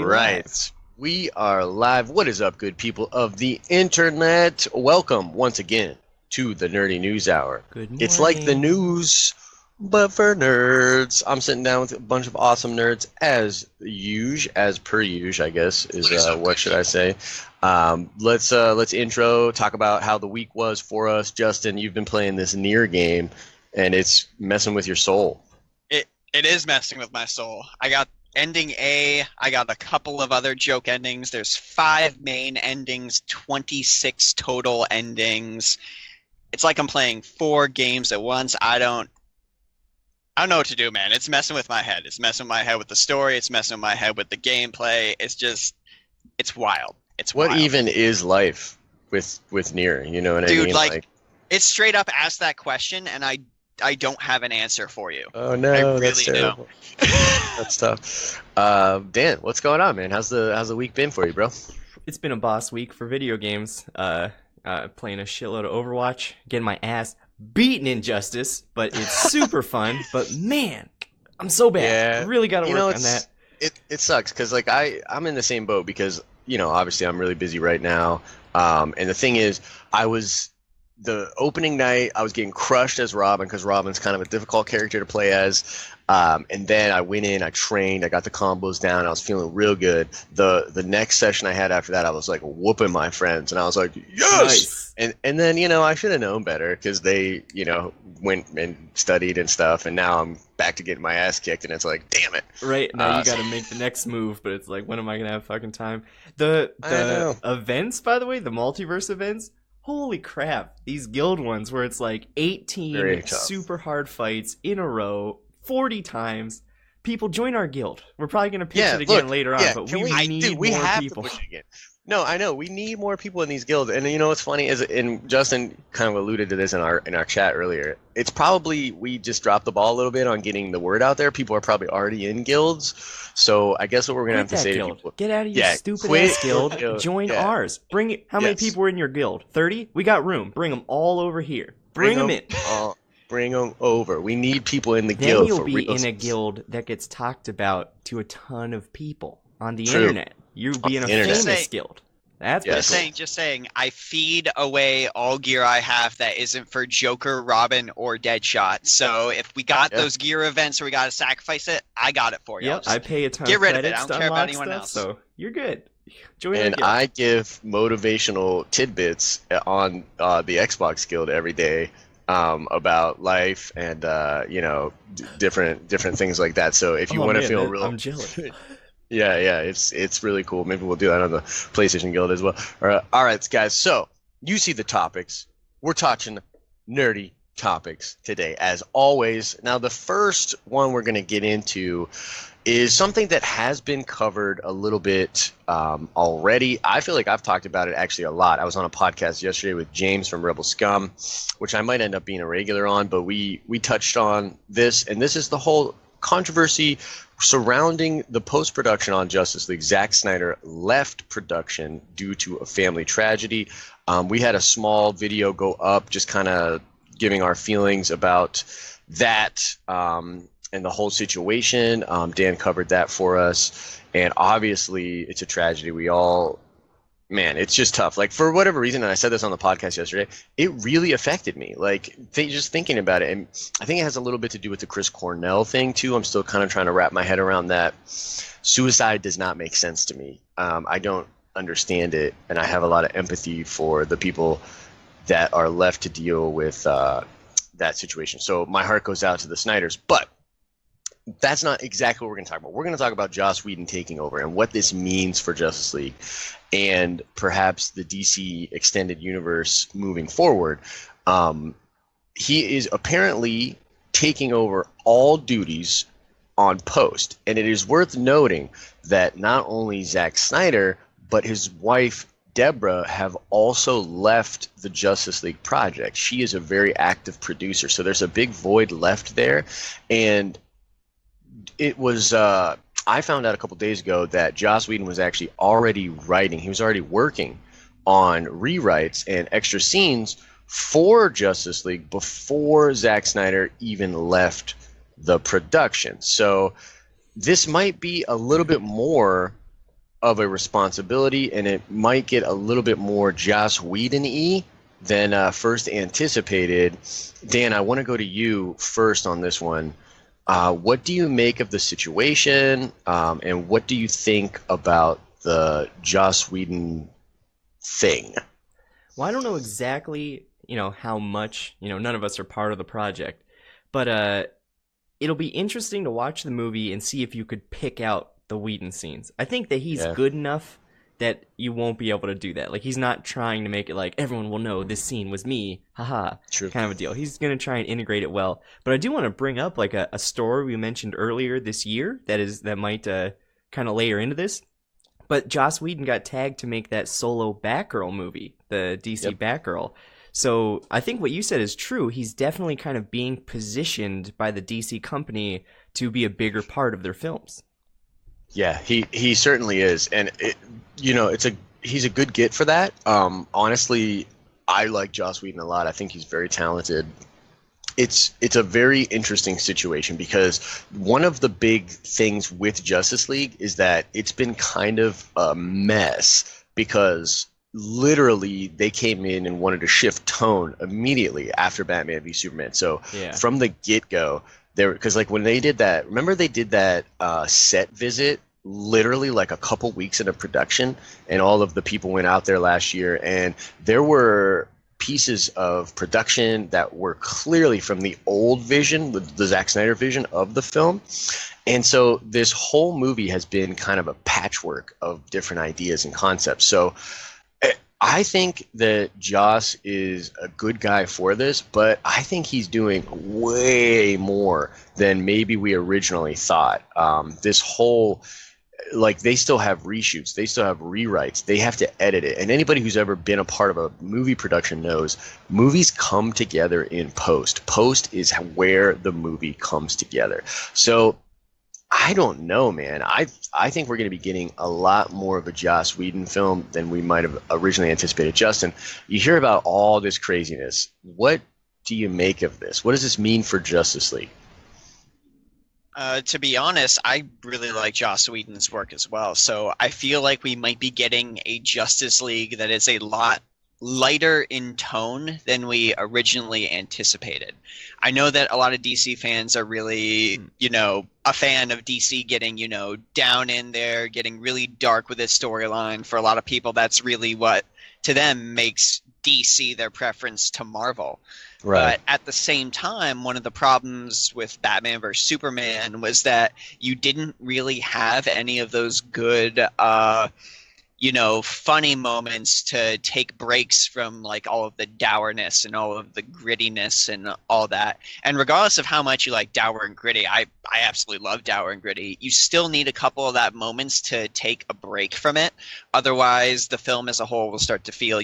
right. We are live. What is up, good people of the internet? Welcome once again to the Nerdy News Hour. Good morning. It's like the news, but for nerds. I'm sitting down with a bunch of awesome nerds as per usual, I guess, is what should I say? Let's intro, talk about how the week was for us. Justin, you've been playing this Nier game, and it's messing with your soul. It is messing with my soul. I got ending A. I got a couple of other joke endings. There's 5 main endings, 26 total endings. It's like I'm playing 4 games at once. I don't know what to do, man. It's messing with my head. It's messing with my head with the story. It's messing with my head with the gameplay. It's wild. What even is life with Nier? You know what I mean? Dude, like, it's straight up asked that question, and I don't have an answer for you. Oh no, that's terrible. That's tough. Dan, what's going on, man? How's the week been for you, bro? It's been a boss week for video games. Playing a shitload of Overwatch, getting my ass beaten in Justice, but it's super fun. But man, I'm so bad. Yeah, I really got to work on that. It sucks because like I'm in the same boat because obviously I'm really busy right now. And the thing is, the opening night, I was getting crushed as Robin because Robin's kind of a difficult character to play as. And then I went in, I trained, I got the combos down, I was feeling real good. The next session I had after that, I was like whooping my friends, and I was like, yes! Nice. And then, I should have known better because they, went and studied and stuff, and now I'm back to getting my ass kicked, and it's like, damn it. Right, now you gotta make the next move, but it's like, when am I gonna have fucking time? The events, by the way, the multiverse events, holy crap, these guild ones where it's like 18 super hard fights in a row, 40 times. People, join our guild. We're probably going to pitch it again later on, but we need more people. No, I know. We need more people in these guilds. And what's funny is, and Justin kind of alluded to this in our chat earlier, it's probably we just dropped the ball a little bit on getting the word out there. People are probably already in guilds. So I guess what we're going to have to say to people, get out of your stupid ass guild. Join ours. How many people were in your guild? 30? We got room. Bring them all over here. Bring them in. Bring them over. We need people in the guild. Then you'll be in a guild that gets talked about to a ton of people on the internet. You'll be in a famous guild. That's just saying. I feed away all gear I have that isn't for Joker, Robin, or Deadshot. So if we got those gear events or we got to sacrifice it, I got it for you. Yep, I pay a ton Get of rid of it. credits I don't care about anyone else. So you're good. Join and I give motivational tidbits on the Xbox Guild every day. About life and different things like that. So if you want to feel real, I'm jealous. yeah, it's really cool. Maybe we'll do that on the PlayStation Guild as well. All right, guys. So you see the topics. We're touching nerdy topics today, as always. Now, the first one we're going to get into is something that has been covered a little bit already. I feel like I've talked about it actually a lot. I was on a podcast yesterday with James from Rebel Scum, which I might end up being a regular on, but we touched on this, and this is the whole controversy surrounding the post-production on Justice League. Zack Snyder left production due to a family tragedy. We had a small video go up just kind of giving our feelings about that, and the whole situation. Dan covered that for us. And obviously, it's a tragedy. It's just tough. Like, for whatever reason, and I said this on the podcast yesterday, it really affected me. Like, just thinking about it. And I think it has a little bit to do with the Chris Cornell thing, too. I'm still kind of trying to wrap my head around that. Suicide does not make sense to me. I don't understand it. And I have a lot of empathy for the people that are left to deal with that situation. So my heart goes out to the Snyders. But that's not exactly what we're going to talk about. We're going to talk about Joss Whedon taking over and what this means for Justice League and perhaps the DC extended universe moving forward. He is apparently taking over all duties on post. And it is worth noting that not only Zack Snyder, but his wife, Deborah, have also left the Justice League project. She is a very active producer. So there's a big void left there. And it was I found out a couple days ago that Joss Whedon was actually already writing. He was already working on rewrites and extra scenes for Justice League before Zack Snyder even left the production. So this might be a little bit more of a responsibility, and it might get a little bit more Joss Whedon-y than first anticipated. Dan, I want to go to you first on this one. What do you make of the situation, and what do you think about the Joss Whedon thing? Well, I don't know exactly, how much, none of us are part of the project, but it'll be interesting to watch the movie and see if you could pick out the Whedon scenes. I think that he's good enough that you won't be able to do that. Like, he's not trying to make it like everyone will know this scene was me, haha, kind of a deal. He's going to try and integrate it well. But I do want to bring up like a story we mentioned earlier this year that might kind of layer into this. But Joss Whedon got tagged to make that solo Batgirl movie, the DC Batgirl. So I think what you said is true. He's definitely kind of being positioned by the DC company to be a bigger part of their films. Yeah, he certainly is, and he's a good get for that. Honestly, I like Joss Whedon a lot. I think he's very talented. It's a very interesting situation because one of the big things with Justice League is that it's been kind of a mess because literally they came in and wanted to shift tone immediately after Batman v Superman. So from the get-go, because like when they did that, remember they did that set visit literally like a couple weeks into production, and all of the people went out there last year, and there were pieces of production that were clearly from the old vision, the Zack Snyder vision of the film. And so this whole movie has been kind of a patchwork of different ideas and concepts. So I think that Joss is a good guy for this, but I think he's doing way more than maybe we originally thought. This whole, like, they still have reshoots, they still have rewrites, they have to edit it. And anybody who's ever been a part of a movie production knows movies come together in post. Post is where the movie comes together. So I don't know, man. I think we're going to be getting a lot more of a Joss Whedon film than we might have originally anticipated. Justin, you hear about all this craziness. What do you make of this? What does this mean for Justice League? To be honest, I really like Joss Whedon's work as well. So I feel like we might be getting a Justice League that is a lot lighter in tone than we originally anticipated. I know that a lot of DC fans are really, a fan of DC getting, down in there, getting really dark with its storyline. For a lot of people, that's really what, to them, makes DC their preference to Marvel. Right. But at the same time, one of the problems with Batman vs. Superman was that you didn't really have any of those good funny moments to take breaks from like all of the dourness and all of the grittiness and all that. And regardless of how much you like dour and gritty, I absolutely love dour and gritty. You still need a couple of that moments to take a break from it. Otherwise, the film as a whole will start to feel,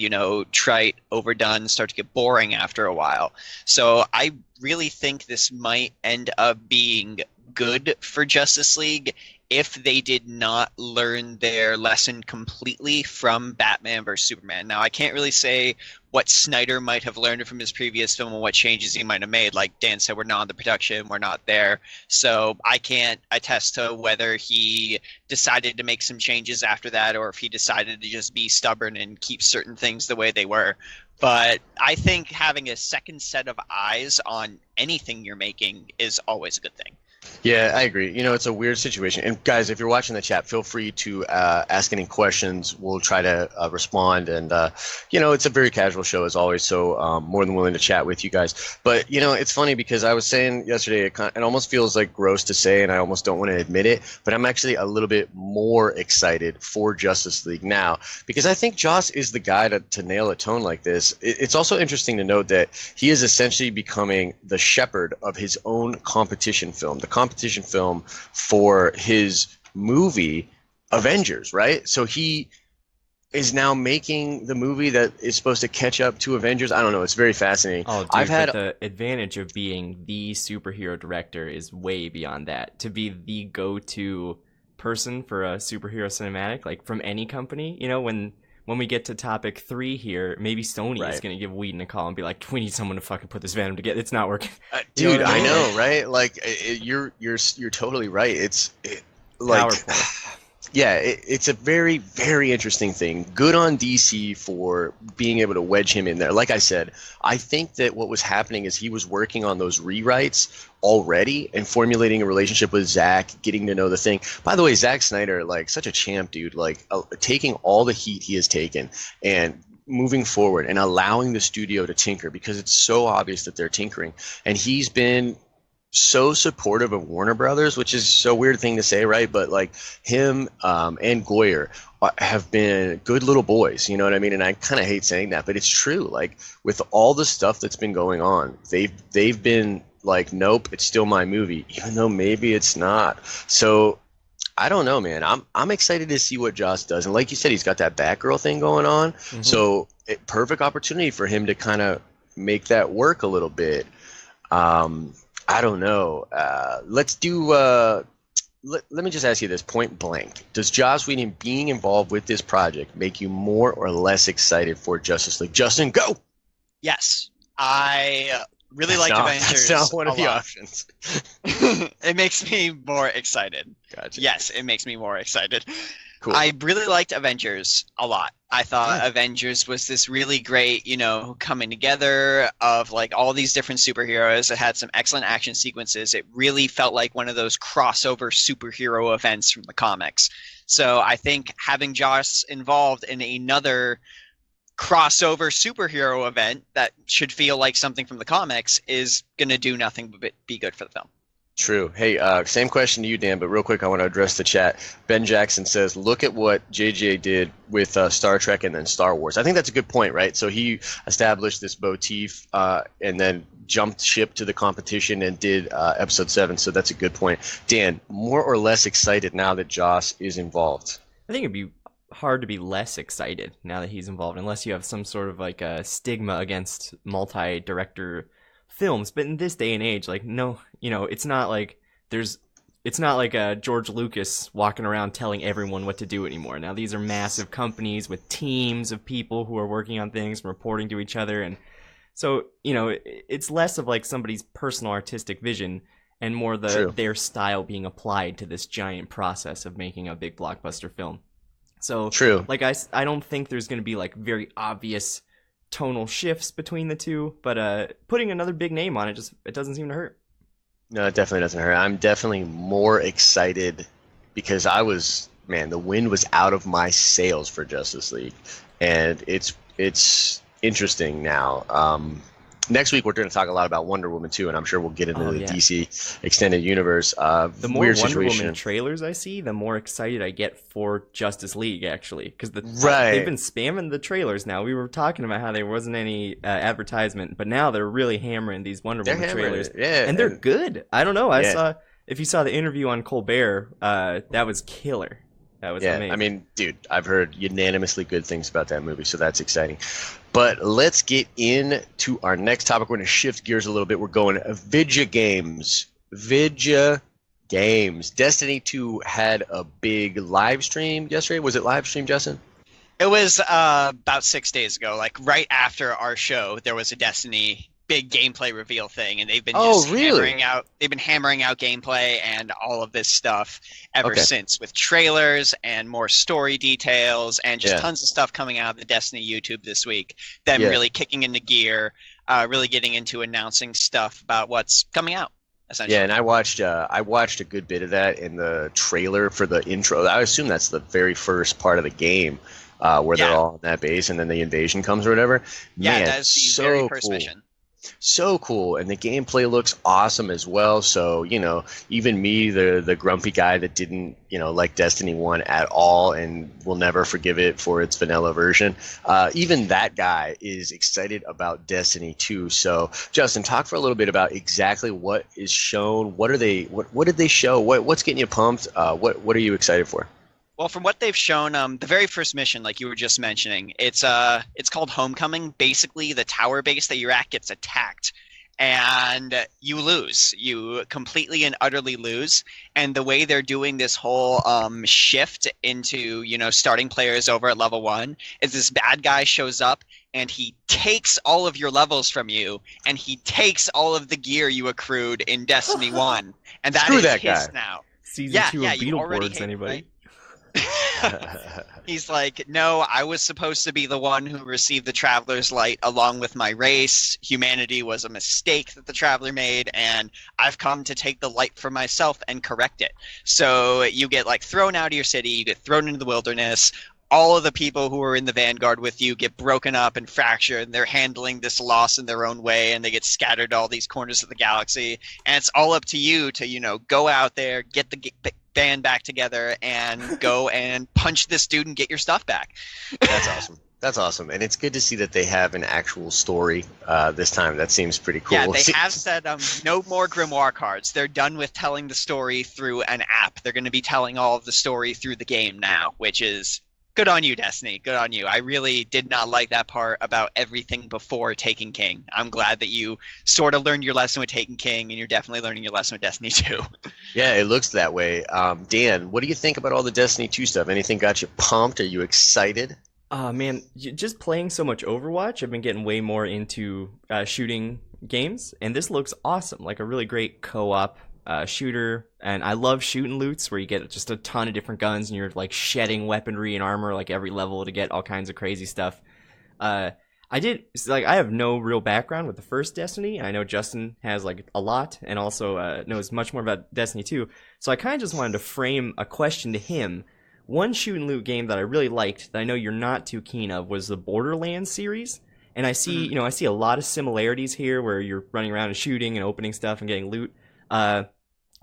trite, overdone, start to get boring after a while. So I really think this might end up being good for Justice League if they did not learn their lesson completely from Batman vs. Superman. Now, I can't really say what Snyder might have learned from his previous film and what changes he might have made. Like Dan said, we're not in the production, we're not there. So I can't attest to whether he decided to make some changes after that or if he decided to just be stubborn and keep certain things the way they were. But I think having a second set of eyes on anything you're making is always a good thing. Yeah, I agree. It's a weird situation. And guys, if you're watching the chat, feel free to ask any questions. We'll try to respond. And, it's a very casual show as always, so more than willing to chat with you guys. But, it's funny because I was saying yesterday, it almost feels like gross to say, and I almost don't want to admit it, but I'm actually a little bit more excited for Justice League now because I think Joss is the guy to nail a tone like this. It's also interesting to note that he is essentially becoming the shepherd of his own competition film, the competition film for his movie Avengers, right? So he is now making the movie that is supposed to catch up to Avengers. I don't know. It's very fascinating. Oh, dude, but the advantage of being the superhero director is way beyond that. To be the go-to person for a superhero cinematic, like from any company, when we get to topic 3 here, maybe Sony is going to give Whedon a call and be like, we need someone to fucking put this Venom together. It's not working. Dude, I know, right? Like, you're totally right. It's like, Yeah, it's a very, very interesting thing. Good on DC for being able to wedge him in there. Like I said, I think that what was happening is he was working on those rewrites already and formulating a relationship with Zack, getting to know the thing. By the way, Zack Snyder, like such a champ, dude, like taking all the heat he has taken and moving forward and allowing the studio to tinker because it's so obvious that they're tinkering. And he's been so supportive of Warner Brothers, which is so weird thing to say, right? But like him and Goyer have been good little boys, you know what I mean? And I kind of hate saying that, but it's true. Like with all the stuff that's been going on, they've been like, nope, it's still my movie, even though maybe it's not. So I don't know, man. I'm excited to see what Joss does, and like you said, he's got that Batgirl thing going on, so perfect opportunity for him to kind of make that work a little bit. I don't know. Let's do. Let me just ask you this point blank: does Joss Whedon being involved with this project make you more or less excited for Justice League? Justin, go. Yes, I really liked Avengers. That's not one of the options. It makes me more excited. Gotcha. Yes, it makes me more excited. Cool. I really liked Avengers a lot. I thought Avengers was this really great, coming together of like all these different superheroes. It had some excellent action sequences. It really felt like one of those crossover superhero events from the comics. So I think having Joss involved in another crossover superhero event that should feel like something from the comics is going to do nothing but be good for the film. True. Hey, same question to you, Dan, but real quick, I want to address the chat. Ben Jackson says, look at what JJ did with Star Trek and then Star Wars. I think that's a good point, right? So he established this motif and then jumped ship to the competition and did Episode 7, so that's a good point. Dan, more or less excited now that Joss is involved? I think it'd be hard to be less excited now that he's involved, unless you have some sort of like a stigma against multi-director films. But in this day and age, like, no, it's not like George Lucas walking around telling everyone what to do anymore. Now these are massive companies with teams of people who are working on things and reporting to each other, and so it's less of like somebody's personal artistic vision and more their style being applied to this giant process of making a big blockbuster film. So true. Like I don't think there's going to be like very obvious tonal shifts between the two, but putting another big name on it it doesn't seem to hurt. No, it definitely doesn't hurt. I'm definitely more excited because the wind was out of my sails for Justice League, and it's interesting now. Next week we're going to talk a lot about Wonder Woman 2, and I'm sure we'll get into the DC extended universe. The more Wonder Woman trailers I see, the more excited I get for Justice League, actually, because they've been spamming the trailers now. We were talking about how there wasn't any advertisement, but now they're really hammering these Wonder Woman trailers, and they're good. I don't know. If you saw the interview on Colbert, that was killer. That was amazing. I mean, dude, I've heard unanimously good things about that movie, so that's exciting. But let's get into our next topic. We're going to shift gears a little bit. We're going Vidya Games. Vidya Games. Destiny 2 had a big live stream yesterday. Was it live stream, Justin? It was about 6 days ago. Like right after our show, there was a Destiny big gameplay reveal thing, and they've been hammering out gameplay and all of this stuff ever since, with trailers and more story details and just tons of stuff coming out of the Destiny YouTube this week. Them really kicking into gear, really getting into announcing stuff about what's coming out. Essentially. Yeah, and I watched a good bit of that in the trailer for the intro. I assume that's the very first part of the game where they're all on that base and then the invasion comes or whatever. Yeah, that's the very first mission. So cool, and the gameplay looks awesome as well. So even me, the grumpy guy that didn't like Destiny 1 at all and will never forgive it for its vanilla version, even that guy is excited about Destiny 2. So Justin, talk for a little bit about exactly what is shown. What did they show? What's getting you pumped? What are you excited for? Well, from what they've shown, the very first mission, like you were just mentioning, it's called Homecoming. Basically, the tower base that you're at gets attacked, and you lose. You completely and utterly lose. And the way they're doing this whole shift into starting players over at level 1 is this bad guy shows up and he takes all of your levels from you, and he takes all of the gear you accrued in Destiny 1, and that is his now. Season 2 of Beetleborgs, anybody? Right? He's like, no, I was supposed to be the one who received the Traveler's Light along with my race. Humanity was a mistake that the Traveler made, and I've come to take the light for myself and correct it. So you get like thrown out of your city, you get thrown into the wilderness. All of the people who are in the vanguard with you get broken up and fractured, and they're handling this loss in their own way, and they get scattered to all these corners of the galaxy. And it's all up to you to, go out there, get the band back together, and go and punch this dude and get your stuff back. That's awesome. That's awesome. And it's good to see that they have an actual story this time. That seems pretty cool. Yeah, they have said no more grimoire cards. They're done with telling the story through an app. They're going to be telling all of the story through the game now, which is... good on you, Destiny. Good on you. I really did not like that part about everything before Taken King. I'm glad that you sort of learned your lesson with Taken King, and you're definitely learning your lesson with Destiny 2. Yeah, it looks that way. Dan, what do you think about all the Destiny 2 stuff? Anything got you pumped? Are you excited? Man, just playing so much Overwatch, I've been getting way more into shooting games, and this looks awesome. Like a really great co-op shooter, and I love shooting loots where you get just a ton of different guns and you're like shedding weaponry and armor like every level to get all kinds of crazy stuff. I have no real background with the first Destiny. I know Justin has like a lot and also knows much more about Destiny 2. So I kind of just wanted to frame a question to him. One shoot and loot game that I really liked that I know you're not too keen of was the Borderlands series. And I see, I see a lot of similarities here where you're running around and shooting and opening stuff and getting loot.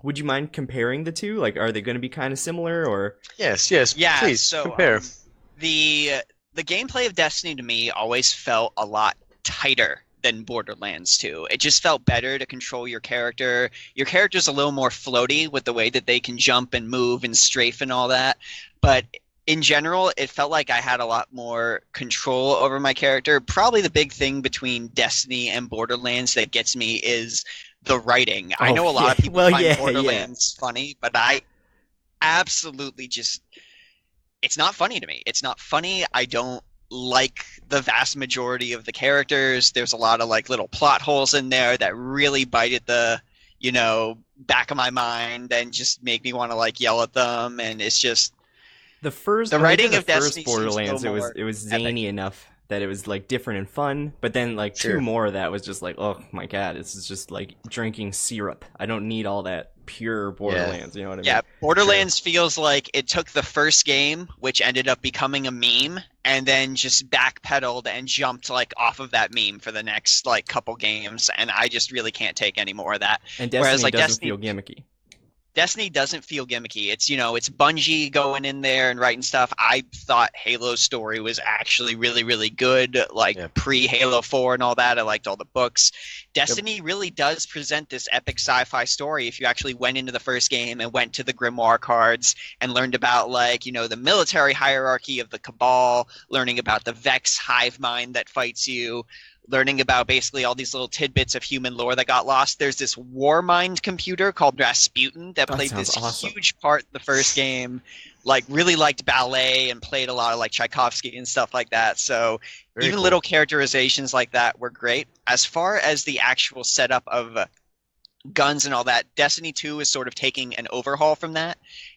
Would you mind comparing the two? Like, are they going to be kind of similar, or? Yes, yeah, please, so, compare. The gameplay of Destiny to me always felt a lot tighter than Borderlands 2. It just felt better to control your character. Your character's a little more floaty with the way that they can jump and move and strafe and all that. But in general, it felt like I had a lot more control over my character. Probably the big thing between Destiny and Borderlands that gets me is the writing. I know a lot of people find Borderlands funny, but I absolutely just... it's not funny to me. It's not funny. I don't like the vast majority of the characters. There's a lot of like little plot holes in there that really bite at the, back of my mind and just make me want to like yell at them. And it's just the writing of first Destiny Borderlands. It was zany enough that it was like different and fun, but then like two more of that was just like, oh my god, this is just like drinking syrup. I don't need all that pure Borderlands. You know what I mean? Yeah, Borderlands feels like it took the first game, which ended up becoming a meme, and then just backpedaled and jumped like off of that meme for the next like couple games, and I just really can't take any more of that. And Destiny doesn't feel gimmicky. Destiny doesn't feel gimmicky. It's, it's Bungie going in there and writing stuff. I thought Halo's story was actually really, really good, pre-Halo 4 and all that. I liked all the books. Destiny really does present this epic sci-fi story if you actually went into the first game and went to the Grimoire cards and learned about, the military hierarchy of the Cabal, learning about the Vex hive mind that fights you, learning about basically all these little tidbits of human lore that got lost. There's this war mind computer called Rasputin that played this awesome. Huge part in the first game. Really liked ballet and played a lot of Tchaikovsky and stuff like that. So Very even cool. Little characterizations like that were great. As far as the actual setup of guns and all that, Destiny 2 is sort of taking an overhaul from that.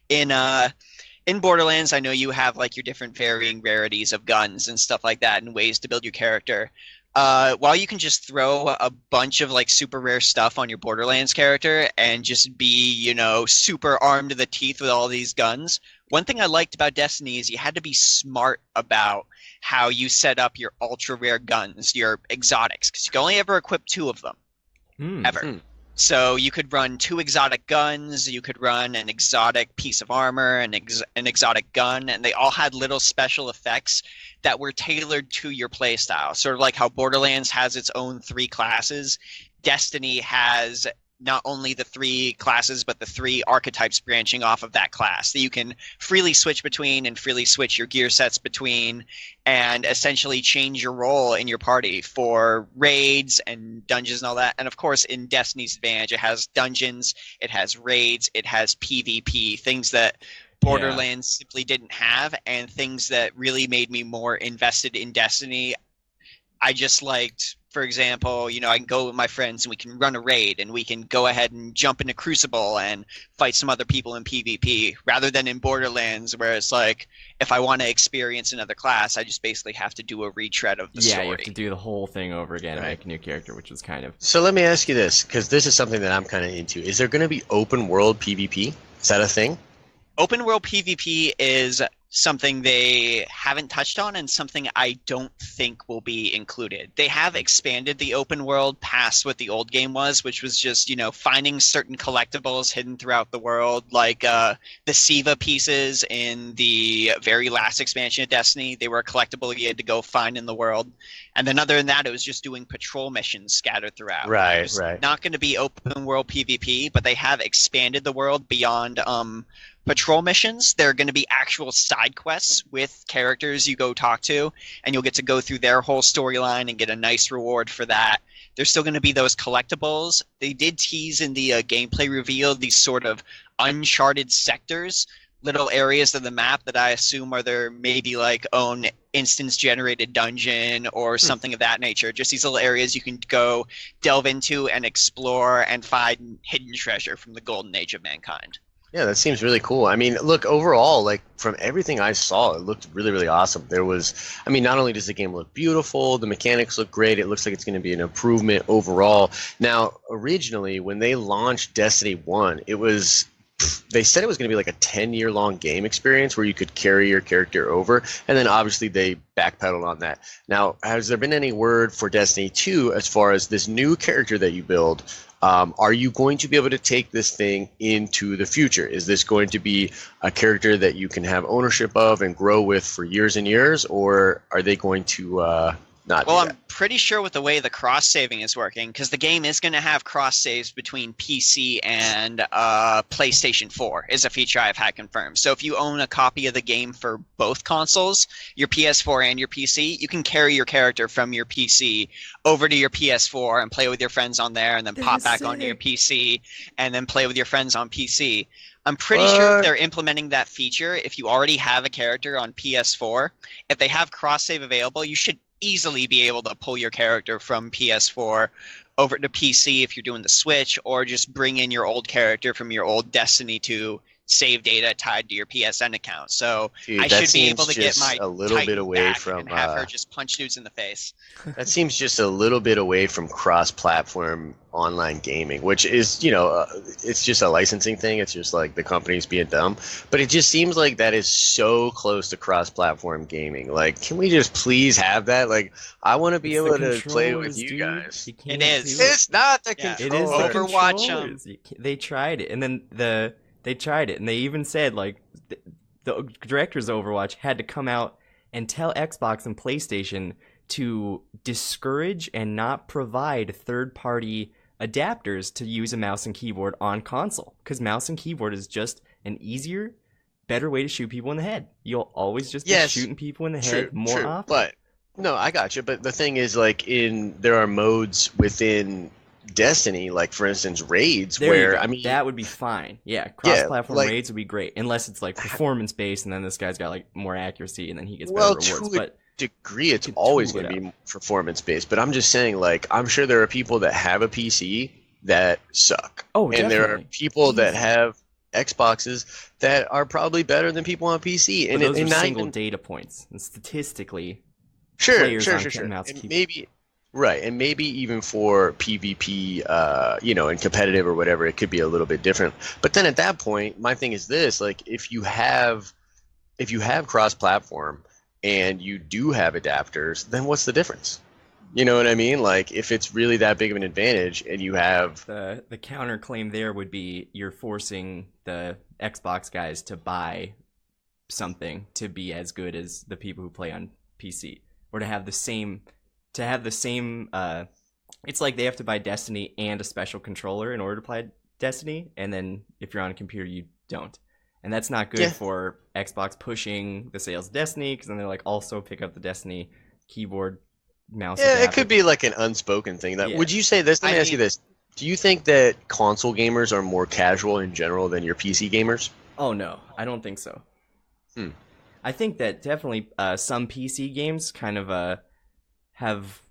In Borderlands, I know you have your different varying rarities of guns and stuff like that and ways to build your character. While you can just throw a bunch of super rare stuff on your Borderlands character and just be, super armed to the teeth with all these guns, one thing I liked about Destiny is you had to be smart about how you set up your ultra rare guns, your exotics, because you can only ever equip 2 of them, ever. So you could run 2 exotic guns, you could run an exotic piece of armor, an exotic gun, and they all had little special effects that were tailored to your playstyle. Sort of like how Borderlands has its own 3 classes, Destiny has not only the 3 classes, but the 3 archetypes branching off of that class that you can freely switch between and freely switch your gear sets between and essentially change your role in your party for raids and dungeons and all that. And of course, in Destiny's advantage, it has dungeons, it has raids, it has PvP, things that Borderlands simply didn't have, and things that really made me more invested in Destiny. I just liked For example, I can go with my friends and we can run a raid and we can go ahead and jump into Crucible and fight some other people in PvP, rather than in Borderlands where it's like, if I want to experience another class, I just basically have to do a retread of the story. Yeah, you have to do the whole thing over again and make a new character, which is kind of... So let me ask you this, because this is something that I'm kind of into. Is there going to be open world PvP? Is that a thing? Open world PvP is something they haven't touched on and something I don't think will be included. They have expanded the open world past what the old game was, which was just, finding certain collectibles hidden throughout the world, like the Siva pieces in the very last expansion of Destiny. They were a collectible you had to go find in the world. And then other than that, it was just doing patrol missions scattered throughout. Right. Not going to be open world PvP, but they have expanded the world beyond patrol missions. There are going to be actual side quests with characters you go talk to, and you'll get to go through their whole storyline and get a nice reward for that. There's still going to be those collectibles. They did tease in the gameplay reveal these sort of uncharted sectors, little areas of the map that I assume are their maybe like own instance generated dungeon or something of that nature. Just these little areas you can go delve into and explore and find hidden treasure from the golden age of mankind. Yeah, that seems really cool. I mean, look, overall, like, from everything I saw, it looked really, really awesome. Not only does the game look beautiful, the mechanics look great, it looks like it's going to be an improvement overall. Now, originally, when they launched Destiny 1, they said it was going to be like a 10-year-long game experience where you could carry your character over, and then obviously they backpedaled on that. Now, has there been any word for Destiny 2 as far as this new character that you build? Are you going to be able to take this thing into the future? Is this going to be a character that you can have ownership of and grow with for years and years, or are they going to not do that? I'm pretty sure with the way the cross-saving is working, because the game is going to have cross-saves between PC and PlayStation 4 is a feature I've had confirmed. So if you own a copy of the game for both consoles, your PS4 and your PC, you can carry your character from your PC over to your PS4 and play with your friends on there, and then pop back onto your PC and then play with your friends on PC. I'm pretty sure they're implementing that feature if you already have a character on PS4. If they have cross-save available, you should easily be able to pull your character from PS4 over to PC if you're doing the Switch, or just bring in your old character from your old Destiny 2 save data tied to your PSN account. So Dude, I should be able to get my a little bit away back from and have her just punch dudes in the face. That seems just a little bit away from cross-platform online gaming, which is, it's just a licensing thing. It's just like the companies being dumb. But it just seems like that is so close to cross-platform gaming. Like, can we just please have that? Like, I want to be able to play with you guys. It is. It's not the Yeah, controller. It is the Overwatch, controllers. They tried it, and then they tried it, and they even said like the directors of Overwatch had to come out and tell Xbox and PlayStation to discourage and not provide third-party adapters to use a mouse and keyboard on console, because mouse and keyboard is just an easier, better way to shoot people in the head. You'll always just be shooting people in the head more often. But no, I got you. But the thing is, like, there are modes within Destiny, like for instance raids, where I mean that would be fine. Yeah, cross-platform raids would be great, unless it's like performance based, and then this guy's got like more accuracy, and then he gets better rewards. To a degree, it's always going to be performance based. But I'm just saying, like, I'm sure there are people that have a PC that suck, and definitely. there are people that have Xboxes that are probably better than people on PC, and those are not single even data points, and statistically, sure, and maybe. Right, and maybe even for PvP, and competitive or whatever, it could be a little bit different. But then at that point, my thing is this: like, if you have cross-platform and you do have adapters, then what's the difference? You know what I mean? Like, if it's really that big of an advantage, and you have the counterclaim there would be you're forcing the Xbox guys to buy something to be as good as the people who play on PC, or to have the same. It's like they have to buy Destiny and a special controller in order to play Destiny, and then if you're on a computer, you don't. And that's not good for Xbox pushing the sales of Destiny, because then they're like, also pick up the Destiny keyboard, mouse. Yeah, it could be like an unspoken thing. Would you say this? Let me ask you this. Do you think that console gamers are more casual in general than your PC gamers? Oh, no. I don't think so. I think that definitely some PC games kind of... have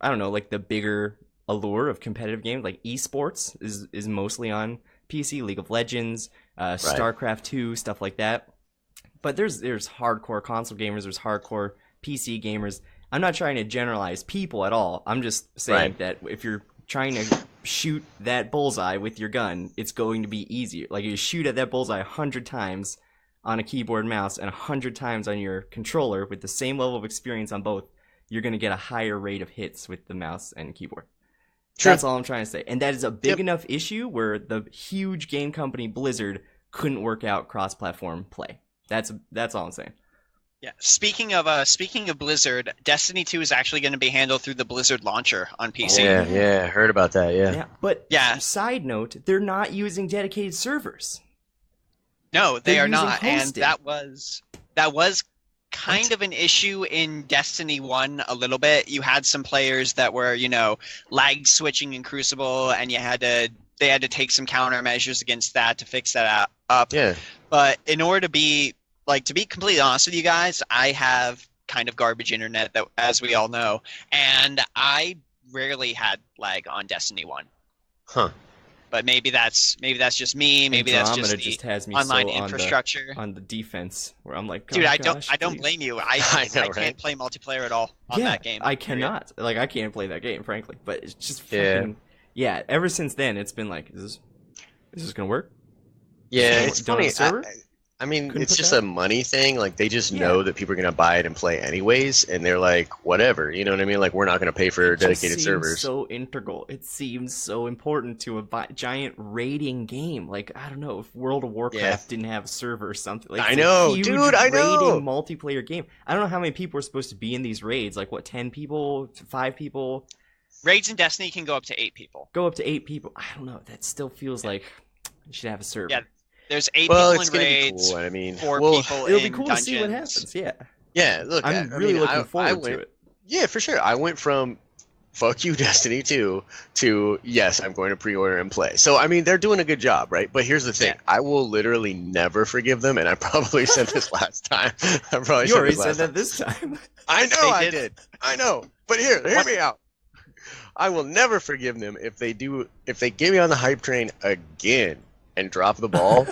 I don't know, like the bigger allure of competitive games, like esports is mostly on PC, League of Legends, StarCraft 2, stuff like that. But there's hardcore console gamers, there's hardcore PC gamers. I'm not trying to generalize people at all. I'm just saying that if you're trying to shoot that bullseye with your gun, it's going to be easier. Like you shoot at that bullseye 100 times on a keyboard and mouse and 100 times on your controller with the same level of experience on both, you're going to get a higher rate of hits with the mouse and keyboard. True. That's all I'm trying to say. And that is a big enough issue where the huge game company Blizzard couldn't work out cross-platform play. That's all I'm saying. Yeah. Speaking of Blizzard, Destiny 2 is actually going to be handled through the Blizzard launcher on PC. Yeah, heard about that. Yeah. But side note, they're not using dedicated servers. No, they are not, and that was kind of an issue in Destiny 1 a little bit. You had some players that were, lag switching in Crucible, and they had to take some countermeasures against that to fix that up. Yeah. But in order to be completely honest with you guys, I have kind of garbage internet, that, as we all know, and I rarely had lag on Destiny 1. Huh. But maybe that's just me. Maybe that's just the has me online so infrastructure on the defense, where I'm like, dude, I don't blame you. I can't play multiplayer at all on that game. I cannot. Like, I can't play that game, frankly. But it's just fucking ever since then, it's been like, is this gonna work? Yeah, it's funny. I mean, it's just a money thing. Like, they just know that people are going to buy it and play anyways, and they're like, whatever. You know what I mean? Like, we're not going to pay for dedicated servers. It seems so integral. It seems so important to a giant raiding game. Like, I don't know, if World of Warcraft didn't have a server or something. Like, I know, dude, I know. Raiding multiplayer game. I don't know how many people are supposed to be in these raids. Like, what, 10 people? 5 people? Raids in Destiny can go up to 8 people. Go up to 8 people. I don't know. That still feels like you should have a server. Yeah. There's 8 people in raids, cool. I mean, 4 people in dungeons. It'll be cool to see what happens, Yeah, look, I'm really looking forward to it. Yeah, for sure. I went from fuck you, Destiny 2 to yes, I'm going to pre-order and play. So, I mean, they're doing a good job, right? But here's the thing. I will literally never forgive them, and I probably said this last time. You already said that this time. I know I did. I know. But hear me out. I will never forgive them if they get me on the hype train again and drop the ball.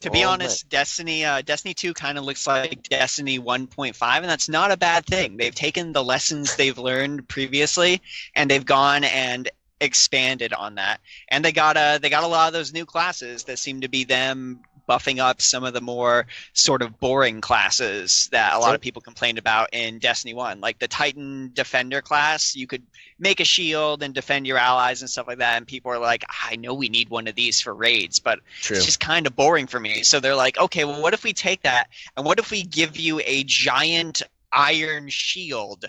To be honest, Destiny 2 kind of looks like Destiny 1.5, and that's not a bad thing. They've taken the lessons they've learned previously, and they've gone and expanded on that. And they got a lot of those new classes that seem to be them buffing up some of the more sort of boring classes that a lot of people complained about in Destiny 1. Like the Titan Defender class, you could make a shield and defend your allies and stuff like that, and people are like, I know we need one of these for raids, but it's just kind of boring for me. So they're like, okay, well, what if we take that, and what if we give you a giant iron shield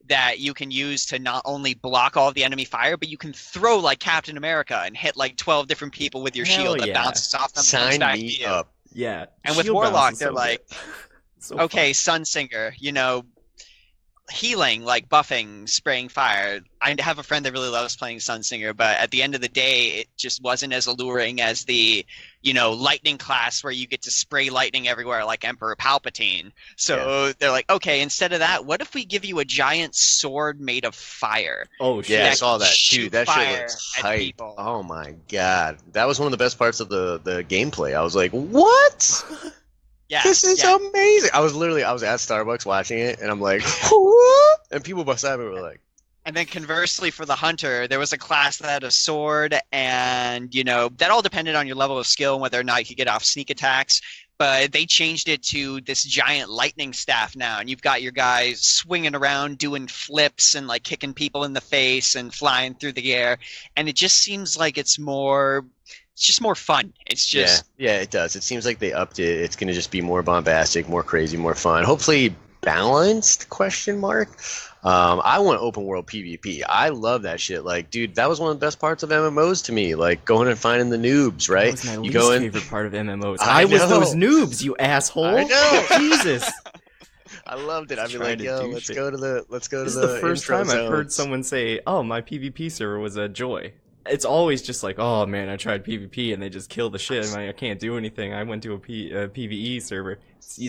that you can use to not only block all of the enemy fire, but you can throw like Captain America and hit like 12 different people with your shield that bounces off them. Sign me up. Yeah. And with Warlock, they're like, okay, Sunsinger, healing, like buffing, spraying fire. I have a friend that really loves playing Sunsinger, but at the end of the day, it just wasn't as alluring as the, lightning class where you get to spray lightning everywhere like Emperor Palpatine. So they're like, okay, instead of that, what if we give you a giant sword made of fire? Oh, shit. Yeah, I saw that too. That shit looks hype. Oh my god. That was one of the best parts of the gameplay. I was like, what? Yeah, this is amazing. I was at Starbucks watching it, and I'm like, what? And people beside me were like. And then conversely, for the hunter, there was a class that had a sword, and that all depended on your level of skill and whether or not you could get off sneak attacks. But they changed it to this giant lightning staff now, and you've got your guys swinging around, doing flips and like kicking people in the face and flying through the air. And it just seems like it's just more fun. It's just yeah, it does. It seems like they upped it. It's going to just be more bombastic, more crazy, more fun. Hopefully balanced ? I want open world PvP. I love that shit. Like, dude, that was one of the best parts of MMOs to me. Like going and finding the noobs, right? That was my least favorite part of MMOs. I was those noobs, you asshole. I know. Jesus. I loved it. I'd be like, yo, let's go to the This is the first time I've heard someone say, "Oh, my PvP server was a joy." it's always just like, oh man, I tried PvP and they just kill the shit. I'm like, I can't do anything. I went to a PvE server.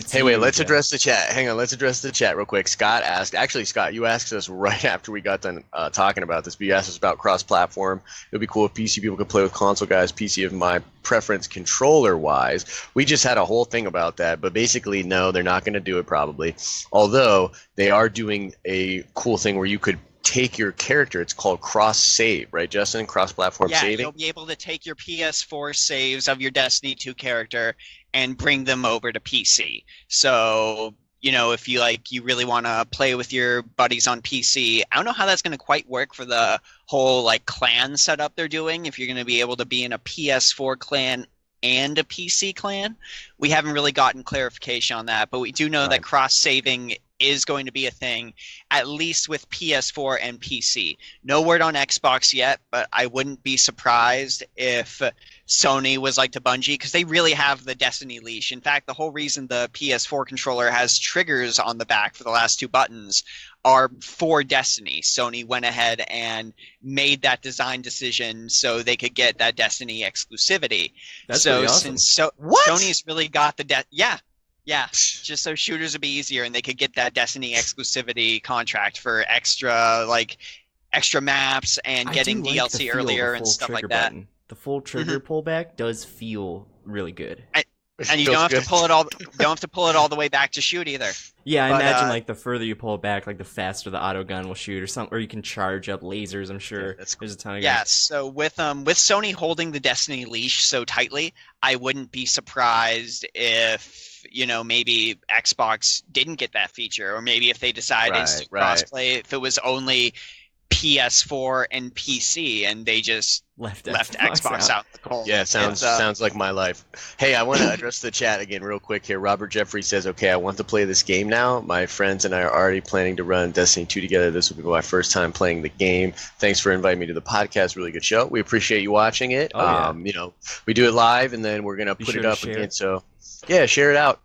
Hey, wait, let's address the chat. Hang on, let's address the chat real quick. Scott asked, actually, Scott, you asked us right after we got done talking about this, but you asked us about cross-platform. It would be cool if PC people could play with console guys. PC of my preference controller-wise. We just had a whole thing about that, but basically, no, they're not going to do it probably. Although, they are doing a cool thing where you could take your character. It's called cross-save, right, Justin? Cross-platform saving? Yeah, you'll be able to take your PS4 saves of your Destiny 2 character and bring them over to PC. So, if you really want to play with your buddies on PC, I don't know how that's going to quite work for the whole clan setup they're doing, if you're going to be able to be in a PS4 clan and a PC clan. We haven't really gotten clarification on that, but we do know that cross-saving is going to be a thing, at least with PS4 and PC. No word on Xbox yet, but I wouldn't be surprised if Sony was like to Bungie, because they really have the Destiny leash. In fact, the whole reason the PS4 controller has triggers on the back for the last two buttons are for Destiny. Sony went ahead and made that design decision so they could get that Destiny exclusivity. That's really awesome. Sony's really got the yeah, just so shooters would be easier and they could get that Destiny exclusivity contract for extra maps and getting DLC earlier and stuff like that. The full trigger pullback does feel really good. And you don't have to pull it all. Don't have to pull it all the way back to shoot either. Yeah, I imagine the further you pull it back, the faster the auto gun will shoot, or something, or you can charge up lasers. I'm sure there's a ton of guns. Yeah. So with Sony holding the Destiny leash so tightly, I wouldn't be surprised if maybe Xbox didn't get that feature, or maybe if they decided to crossplay, if it was only PS4 and PC, and they just left Xbox out in the cold. Yeah, sounds like my life. Hey, I want to address the chat again real quick here. Robert Jeffrey says, okay, I want to play this game now. My friends and I are already planning to run Destiny 2 together. This will be my first time playing the game. Thanks for inviting me to the podcast. Really good show. We appreciate you watching it. We do it live, and then we're going to put it up again. So yeah, share it out.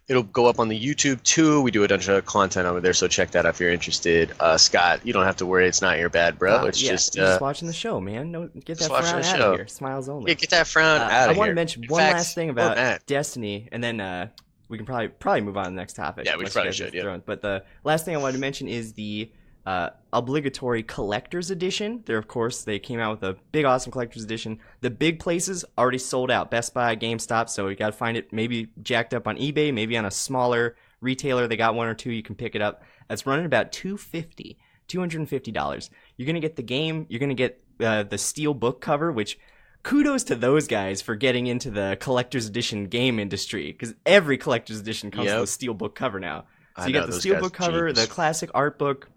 It'll go up on the YouTube too. We do a bunch of content over there, so check that out if you're interested. Scott, you don't have to worry. It's not your bad, bro. It's just watching the show, man. No, get that frown out of here. Smiles only. Yeah, get that frown out of here. I want to mention one last thing about Destiny, and then we can probably move on to the next topic. Yeah, we probably should. Yeah. But the last thing I wanted to mention is the obligatory collector's edition. They came out with a big awesome collector's edition. The big places already sold out, Best Buy, GameStop, so you gotta find it maybe jacked up on eBay, maybe on a smaller retailer. They got one or two, you can pick it up. That's running about $250. You're gonna get the game, you're gonna get the steel book cover, which kudos to those guys for getting into the collector's edition game industry, because every collector's edition comes with a steel book cover now. So you got the steel book cover, the classic art book,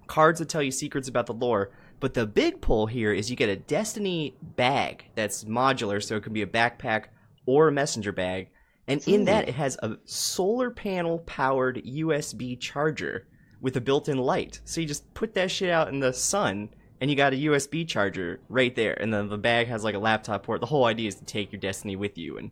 cards that tell you secrets about the lore. But the big pull here is you get a Destiny bag that's modular, so it can be a backpack or a messenger bag. And in that, it has a solar panel powered USB charger with a built-in light. So you just put that shit out in the sun, and you got a USB charger right there. And then the bag has a laptop port. The whole idea is to take your Destiny with you and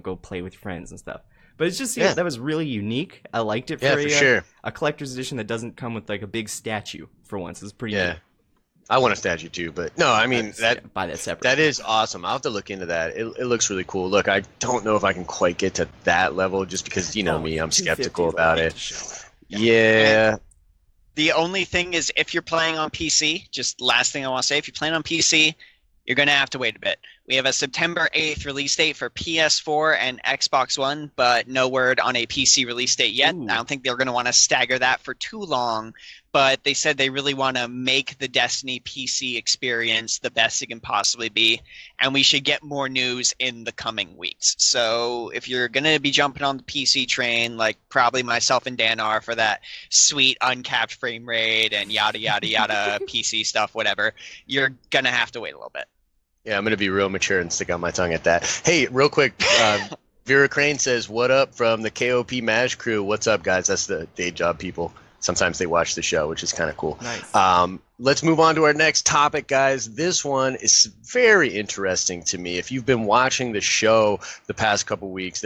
go play with your friends and stuff. But it's just that was really unique. I liked it for a collector's edition that doesn't come with a big statue for once. It's pretty neat. I want a statue too, but no, I mean buy that separate. That is awesome. I'll have to look into that. It looks really cool. Look, I don't know if I can quite get to that level just because me, I'm skeptical about it. Yeah. The only thing is, if you're playing on PC, just last thing I want to say, if you're playing on PC, you're going to have to wait a bit. We have a September 8th release date for PS4 and Xbox One, but no word on a PC release date yet. I don't think they're going to want to stagger that for too long, but they said they really want to make the Destiny PC experience the best it can possibly be, and we should get more news in the coming weeks. So if you're going to be jumping on the PC train, like probably myself and Dan are, for that sweet uncapped frame rate and yada, yada, yada, PC stuff, whatever, you're going to have to wait a little bit. Yeah, I'm going to be real mature and stick out my tongue at that. Hey, real quick, Vera Crane says, what up from the KOP MASH crew? What's up, guys? That's the day job people. sometimes they watch the show, which is kind of cool. Nice. Let's move on to our next topic, guys. This one is very interesting to me. If you've been watching the show the past couple weeks,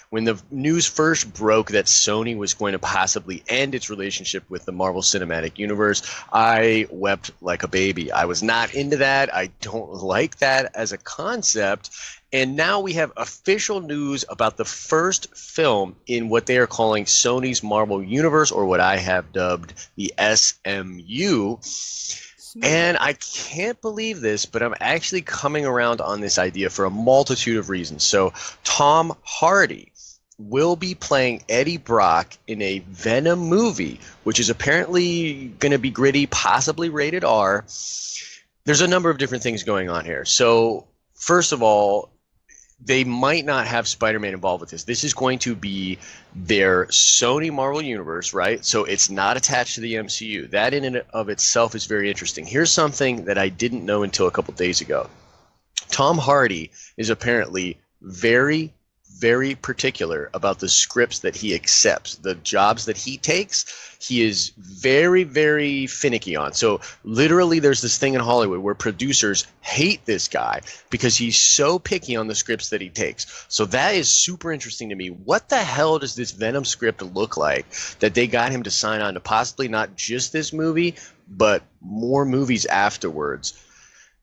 when the news first broke that Sony was going to possibly end its relationship with the Marvel Cinematic Universe, I wept like a baby. I was not into that. I don't like that as a concept. And now we have official news about the first film in what they are calling Sony's Marvel Universe, or what I have dubbed the SMU. And I can't believe this, but I'm actually coming around on this idea for a multitude of reasons. So Tom Hardy will be playing Eddie Brock in a Venom movie, which is apparently going to be gritty, possibly rated R. There's a number of different things going on here. So first of all, they might not have Spider-Man involved with this. This is going to be their Sony Marvel Universe, right? So it's not attached to the MCU. That in and of itself is very interesting. Here's something that I didn't know until a couple days ago. Tom Hardy is apparently very, very particular about the scripts that he accepts, the jobs that he takes. He is very, very finicky on. So literally there's this thing in Hollywood where producers hate this guy because he's so picky on the scripts that he takes. So that is super interesting to me. What the hell does this Venom script look like that they got him to sign on to possibly not just this movie, but more movies afterwards?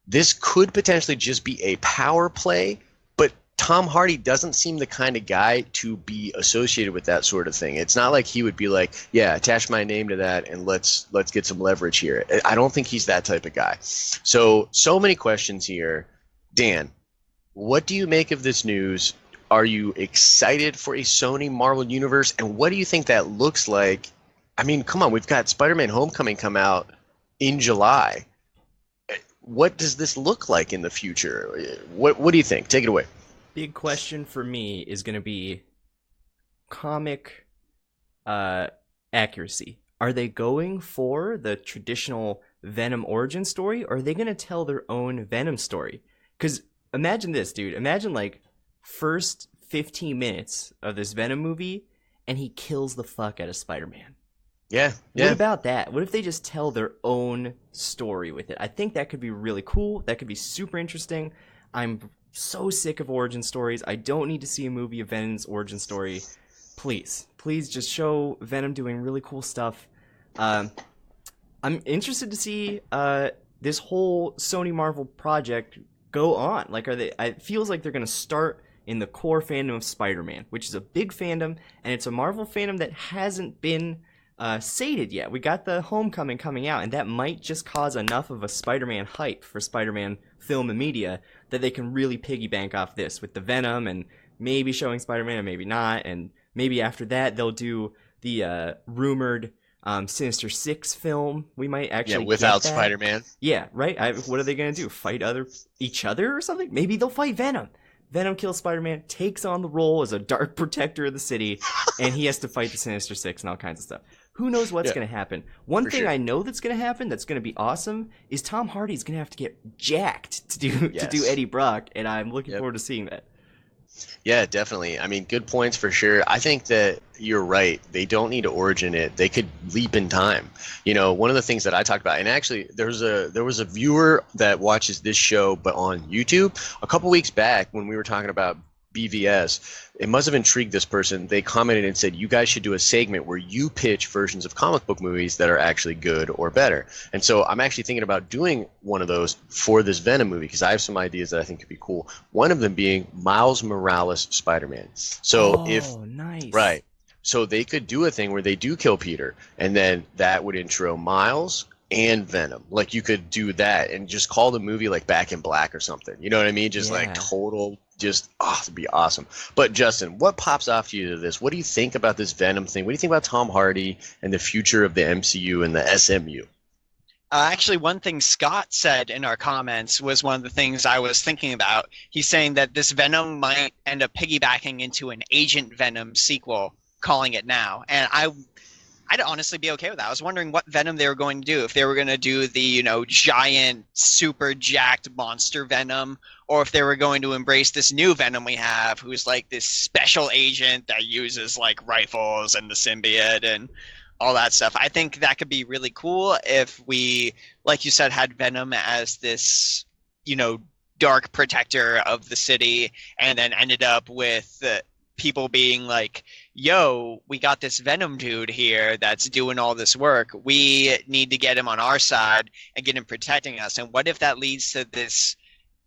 This could potentially just be a power play, but Tom Hardy doesn't seem the kind of guy to be associated with that sort of thing. It's not like he would be like, yeah, attach my name to that and let's get some leverage here. I don't think he's that type of guy. So many questions here. Dan, what do you make of this news? Are you excited for a Sony Marvel Universe? And what do you think that looks like? I mean, come on, we've got Spider-Man Homecoming come out in July. What does this look like in the future? What do you think? Take it away. Big question for me is going to be comic accuracy. Are they going for the traditional Venom origin story, or are they going to tell their own Venom story? Because imagine this, dude. Imagine like first 15 minutes of this Venom movie, and he kills the fuck out of Spider-Man. Yeah. What about that? What if they just tell their own story with it? I think that could be really cool. That could be super interesting. I'm so sick of origin stories. I don't need to see a movie of Venom's origin story. Please just show Venom doing really cool stuff. I'm interested to see this whole Sony Marvel project go on. Like, it feels like they're going to start in the core fandom of Spider-Man, which is a big fandom, and it's a Marvel fandom that hasn't been sated yet. We got the Homecoming coming out, and that might just cause enough of a Spider-Man hype for Spider-Man film and media that they can really piggy bank off this with the Venom and maybe showing Spider-Man and maybe not, and maybe after that they'll do the rumored Sinister Six film. We might actually without get that. Spider-Man. Yeah, right? What are they going to do? Fight each other or something? Maybe they'll fight Venom. Venom kills Spider-Man, takes on the role as a dark protector of the city, and he has to fight the Sinister Six and all kinds of stuff. Who knows what's going to happen? One thing I know that's going to happen that's going to be awesome is Tom Hardy's going to have to get jacked to do Eddie Brock, and I'm looking forward to seeing that. Yeah, definitely. I mean, good points for sure. I think that you're right. They don't need to origin it. They could leap in time. You know, one of the things that I talked about, and actually there was a viewer that watches this show but on YouTube a couple weeks back when we were talking about BVS. It must have intrigued this person. They commented and said, you guys should do a segment where you pitch versions of comic book movies that are actually good or better. And so I'm actually thinking about doing one of those for this Venom movie because I have some ideas that I think could be cool. One of them being Miles Morales Spider-Man. So nice. Right. So they could do a thing where they do kill Peter, and then that would intro Miles and Venom. Like, you could do that and just call the movie like Back in Black or something. You know what I mean? Just like total, it'd be awesome. But Justin, what pops off to you to this? What do you think about this Venom thing? What do you think about Tom Hardy and the future of the MCU and the SMU? Actually, one thing Scott said in our comments was one of the things I was thinking about. He's saying that this Venom might end up piggybacking into an Agent Venom sequel, calling it now. And I'd honestly be okay with that. I was wondering what Venom they were going to do. If they were going to do the, giant, super jacked monster Venom, or if they were going to embrace this new Venom we have, who's like this special agent that uses like rifles and the symbiote and all that stuff. I think that could be really cool if we, like you said, had Venom as this, dark protector of the city, and then ended up with people being like, yo, we got this Venom dude here that's doing all this work. We need to get him on our side and get him protecting us. And what if that leads to this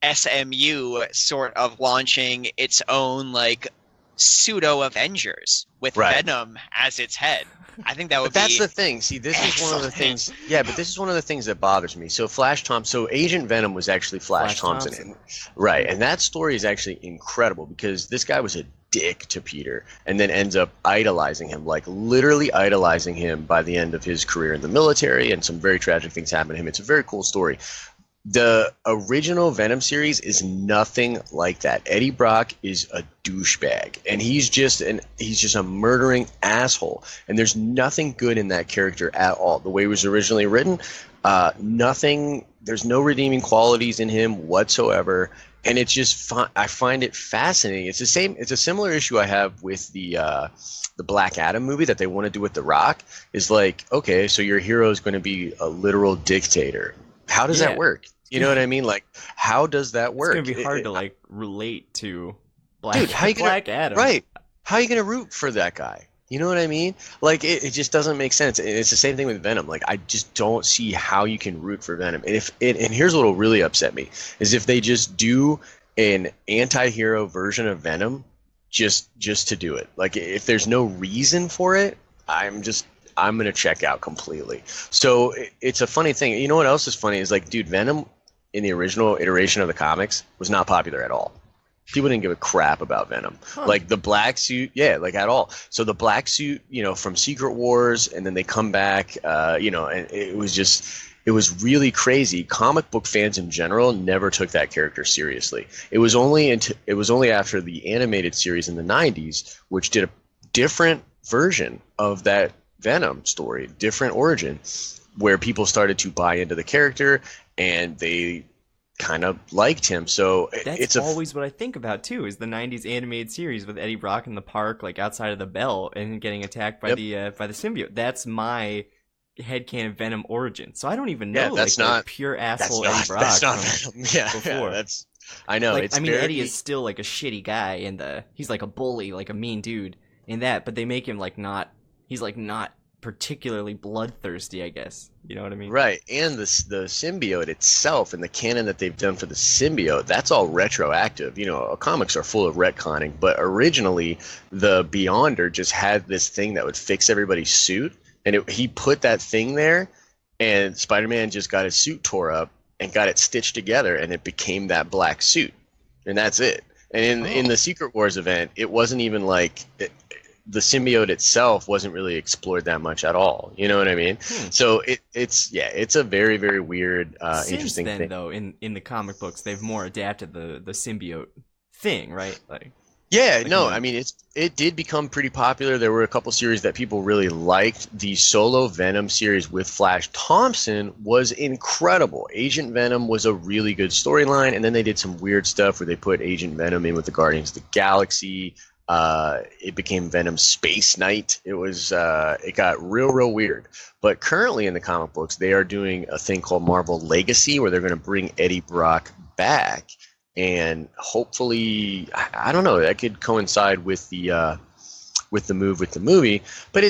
SMU sort of launching its own like pseudo Avengers with Venom as its head? I think that would But that's the thing. See, this is one of the things. Yeah, but this is one of the things that bothers me. So So Agent Venom was actually Flash Thompson. Right. And that story is actually incredible because this guy was a dick to Peter and then ends up idolizing him, like literally idolizing him by the end of his career in the military, and some very tragic things happen to him. It's a very cool story. The original Venom series is nothing like that. Eddie Brock is a douchebag, and he's just a murdering asshole. And there's nothing good in that character at all. The way it was originally written, nothing. There's no redeeming qualities in him whatsoever, and it's just I find it fascinating. It's the same. It's a similar issue I have with the Black Adam movie that they want to do with The Rock. Is like, okay, so your hero is going to be a literal dictator. How does that work? You know what I mean? Like, how does that work? It's gonna be hard to like relate to Black Adam. Right? How are you gonna root for that guy? You know what I mean? Like, it just doesn't make sense. And it's the same thing with Venom. Like, I just don't see how you can root for Venom. And and here's what will really upset me is if they just do an anti-hero version of Venom just to do it. Like, if there's no reason for it, I'm going to check out completely. So it's a funny thing. You know what else is funny is like, dude, Venom in the original iteration of the comics was not popular at all. People didn't give a crap about Venom. Like the black suit, like at all. So the black suit, from Secret Wars, and then they come back, and it was really crazy. Comic book fans in general never took that character seriously. It was only after the animated series in the 90s, which did a different version of that Venom story, different origin, where people started to buy into the character and they kind of liked him. So that's always what I think about too, is the 90s animated series with Eddie Brock in the park, like outside of the Bell, and getting attacked by the symbiote. That's my headcanon Venom origin. So I don't even know that's like not pure asshole Eddie Brock. That's not Venom. Before. That's I know. Like, Eddie is still like a shitty guy, and he's like a bully, like a mean dude in that, but they make him like not. He's like not particularly bloodthirsty, I guess. You know what I mean? Right. And the symbiote itself and the canon that they've done for the symbiote, that's all retroactive. Comics are full of retconning, but originally the Beyonder just had this thing that would fix everybody's suit, and he put that thing there, and Spider-Man just got his suit tore up and got it stitched together, and it became that black suit. And that's it. And in the Secret Wars event, it wasn't even like the symbiote itself wasn't really explored that much at all. You know what I mean? So it's a very, very weird, interesting thing. Though, in the comic books, they've more adapted the symbiote thing, right? It did become pretty popular. There were a couple series that people really liked. The solo Venom series with Flash Thompson was incredible. Agent Venom was a really good storyline, and then they did some weird stuff where they put Agent Venom in with the Guardians of the Galaxy. It became Venom Space Knight. It got real weird. But currently in the comic books, they are doing a thing called Marvel Legacy, where they're going to bring Eddie Brock back, and hopefully, I don't know, that could coincide with the move with the movie. But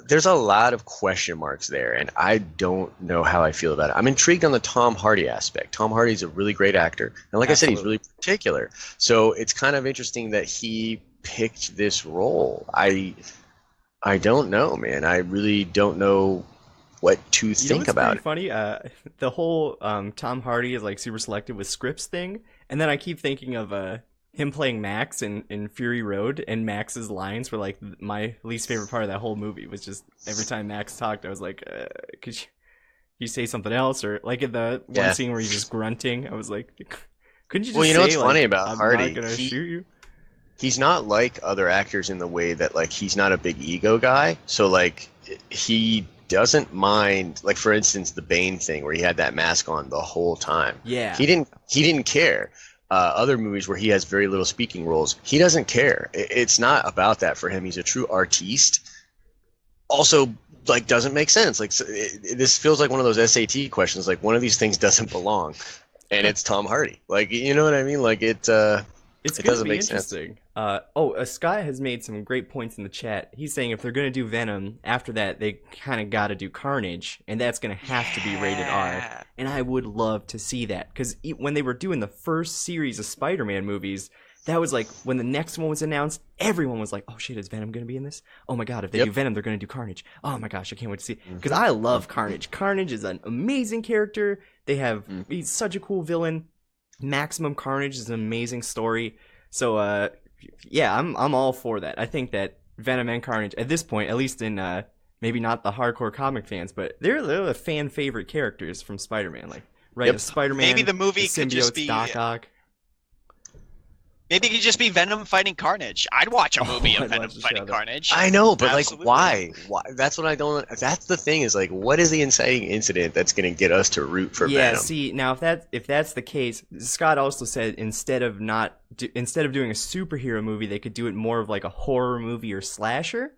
there's a lot of question marks there, and I don't know how I feel about it. I'm intrigued on the Tom Hardy aspect. Tom Hardy's a really great actor, and like I said, he's really particular. So it's kind of interesting that he picked this role. I don't know, man. I really don't know what to think about it. Funny, the whole Tom Hardy is like super selective with scripts thing, and then I keep thinking of him playing Max in Fury Road, and Max's lines were like my least favorite part of that whole movie. Was just every time Max talked, I was like, could you say something else? Or like in the one scene where he's just grunting, I was like, couldn't you just say, what's like, funny about I'm Hardy? not gonna shoot you. He's not like other actors in the way that, like, he's not a big ego guy. So, like, he doesn't mind, like, for instance, the Bane thing where he had that mask on the whole time. Yeah. He didn't care. Other movies where he has very little speaking roles, he doesn't care. It's not about that for him. He's a true artiste. also like doesn't make sense. Like this feels like one of those SAT questions. Like one of these things doesn't belong, and it's Tom Hardy. Like you know what I mean? Like it doesn't make sense. Scott has made some great points in the chat. He's saying if they're going to do Venom, after that, they kind of got to do Carnage, and that's going to have to be rated R. And I would love to see that, because when they were doing the first series of Spider-Man movies, that was like, when the next one was announced, everyone was like, oh shit, is Venom going to be in this? Oh my god, if they do Venom, they're going to do Carnage. Oh my gosh, I can't wait to see it. Because I love Carnage. Carnage is an amazing character. He's such a cool villain. Maximum Carnage is an amazing story. So, yeah, I'm all for that. I think that Venom and Carnage, at this point, at least in maybe not the hardcore comic fans, but they're the fan favorite characters from Spider-Man. Like, right, Spider-Man, maybe the movie the could just be Doc Ock. Maybe it could just be Venom fighting Carnage. I'd watch a movie of Venom fighting Carnage. I know, but like, why? That's what I don't. That's the thing is like, what is the inciting incident that's going to get us to root for Venom? Yeah, see, now if that's the case, Scott also said instead of doing a superhero movie, they could do it more of like a horror movie or slasher.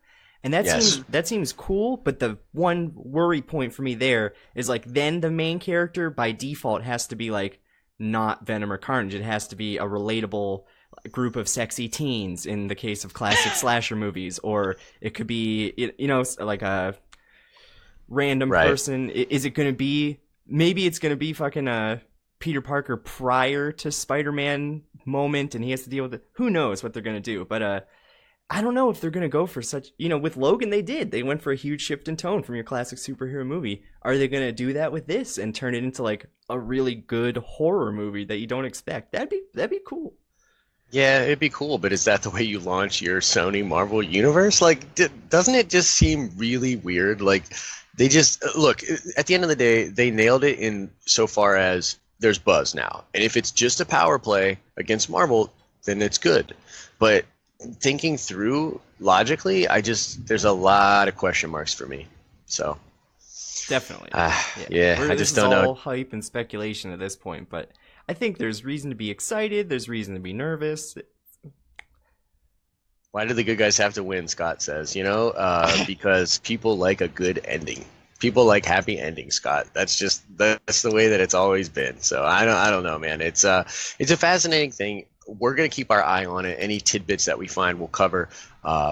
And that seems cool, but the one worry point for me there is like, then the main character by default has to be like not Venom or Carnage. It has to be a relatable group of sexy teens in the case of classic slasher movies, or it could be, like a random person. Is it going to be, maybe it's going to be fucking Peter Parker prior to Spider-Man moment and he has to deal with it. Who knows what they're going to do, but I don't know if they're going to go for such, with Logan they went for a huge shift in tone from your classic superhero movie. Are they going to do that with this and turn it into like a really good horror movie that you don't expect? That'd be cool. Yeah, it'd be cool, but is that the way you launch your Sony Marvel universe? Like, doesn't it just seem really weird? Like, they just look, at the end of the day, they nailed it in so far as there's buzz now. And if it's just a power play against Marvel, then it's good. But thinking through logically, there's a lot of question marks for me. So definitely. I just don't know. It's all hype and speculation at this point, but I think there's reason to be excited. There's reason to be nervous. Why do the good guys have to win? Scott says, because people like a good ending. People like happy endings, Scott. That's the way that it's always been. So I don't know, man. It's a fascinating thing. We're gonna keep our eye on it. Any tidbits that we find, we'll cover.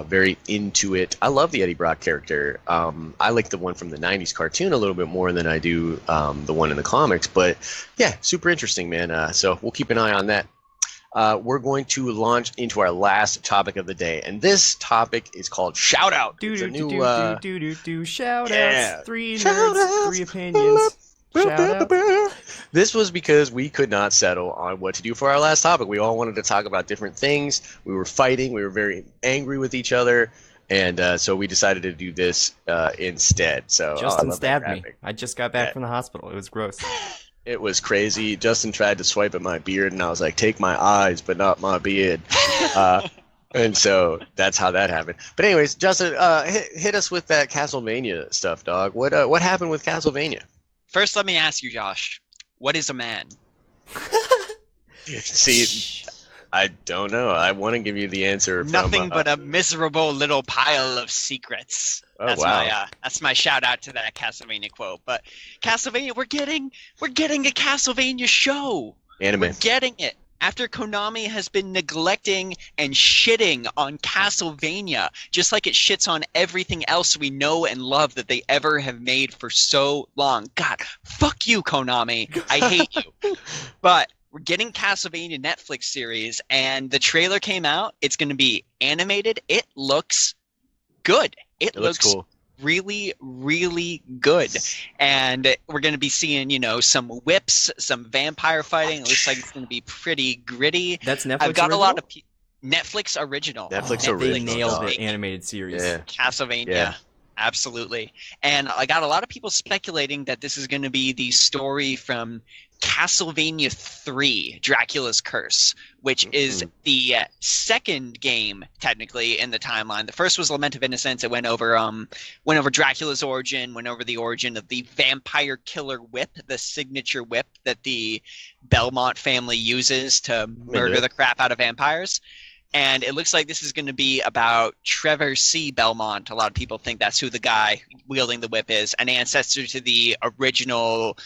Very into it. I love the Eddie Brock character. I like the one from the '90s cartoon a little bit more than I do the one in the comics. But yeah, super interesting, man. So we'll keep an eye on that. We're going to launch into our last topic of the day, and this topic is called Shout Out. Shout outs. 3 nerds, 3 opinions. This was because we could not settle on what to do for our last topic. We all wanted to talk about different things. We were fighting. We were very angry with each other. And so we decided to do this instead. So Justin stabbed me. I just got back from the hospital. It was gross. It was crazy. Justin tried to swipe at my beard, and I was like, take my eyes, but not my beard. And so that's how that happened. But anyways, Justin, hit us with that Castlevania stuff, dog. What happened with Castlevania? First, let me ask you, Josh, what is a man? See, I don't know. I want to give you the answer. Nothing but a miserable little pile of secrets. Oh, wow. That's my shout out to that Castlevania quote. But Castlevania, we're getting a Castlevania show. Anime. We're getting it. After Konami has been neglecting and shitting on Castlevania, just like it shits on everything else we know and love that they ever have made for so long. God, fuck you, Konami. I hate you. But we're getting Castlevania Netflix series, and the trailer came out. It's going to be animated. It looks good. It looks cool. Really, really good. And we're going to be seeing, some whips, some vampire fighting. It looks like it's going to be pretty gritty. That's Netflix I've got original? a lot of Netflix original. Netflix original. They nailed the animated series. Yeah. Castlevania. Yeah. Absolutely. And I got a lot of people speculating that this is going to be the story from Castlevania 3, Dracula's Curse, which is the second game technically in the timeline. The first was Lament of Innocence. It went over Dracula's origin, went over the origin of the vampire killer whip, the signature whip that the Belmont family uses to murder the crap out of vampires. And it looks like this is going to be about Trevor C. Belmont. A lot of people think that's who the guy wielding the whip is, an ancestor to the original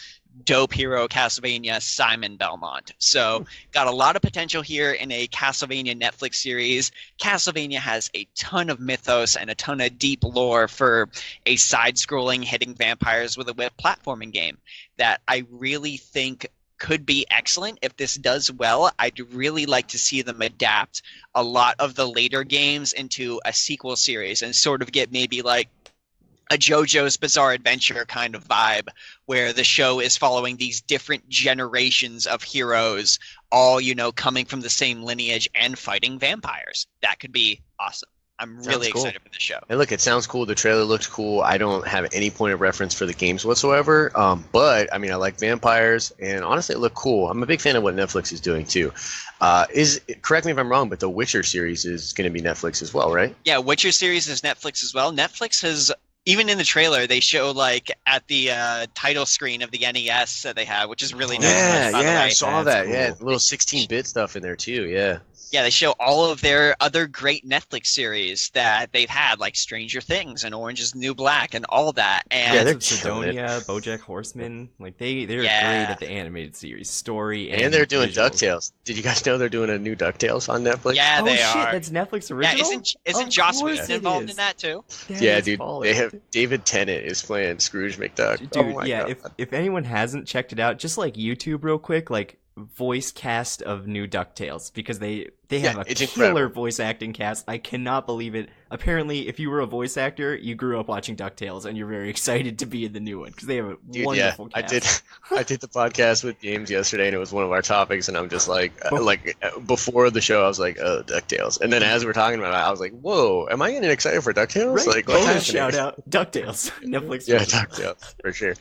dope hero Castlevania, Simon Belmont. So got a lot of potential here in a Castlevania Netflix series. Castlevania has a ton of mythos and a ton of deep lore for a side-scrolling hitting vampires with a whip platforming game that I really think could be excellent if this does well. I'd really like to see them adapt a lot of the later games into a sequel series and sort of get maybe like a JoJo's Bizarre Adventure kind of vibe where the show is following these different generations of heroes, all, coming from the same lineage and fighting vampires. That could be awesome. I'm really excited for the show. And look, it sounds cool. The trailer looked cool. I don't have any point of reference for the games whatsoever. But I mean, I like vampires, and honestly, it looked cool. I'm a big fan of what Netflix is doing too. Correct me if I'm wrong, but the Witcher series is going to be Netflix as well, right? Yeah, Witcher series is Netflix as well. Netflix has, even in the trailer, they show like at the title screen of the NES that they have, which is really nice. I saw that. Cool. Yeah, little 16-bit stuff in there too. Yeah. Yeah, they show all of their other great Netflix series that they've had, like Stranger Things and Orange is the New Black and all that. And they're Sidonia, BoJack Horseman, like they're great at the animated series story, and they're doing visuals. DuckTales. Did you guys know they're doing a new DuckTales on Netflix? Yeah, they are. That's Netflix original. Yeah, isn't Joss Whedon involved in that too? Dude, they have David Tennant is playing Scrooge McDuck. Dude, God. If anyone hasn't checked it out, just like YouTube real quick, like voice cast of new DuckTales, because they have a killer incredible voice acting cast. I cannot believe it. Apparently, if you were a voice actor, you grew up watching DuckTales, and you're very excited to be in the new one because they have a wonderful cast. I did the podcast with James yesterday, and it was one of our topics, and I'm just like before the show, I was like, oh, DuckTales, and then as we're talking about it, I was like, whoa, am I getting excited for DuckTales? Right. Like, shout out DuckTales, Netflix. Yeah, DuckTales for sure.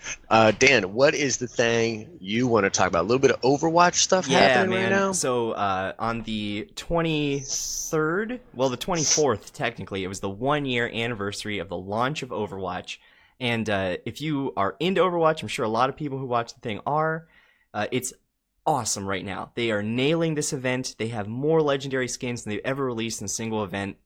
Dan, what is the thing you want to talk about? A little bit of Overwatch stuff happening right now. So on the 23rd, well, the 24th technically, it was the 1-year anniversary of the launch of Overwatch. And if you are into Overwatch, I'm sure a lot of people who watch the thing are. It's awesome right now. They are nailing this event. They have more legendary skins than they've ever released in a single event.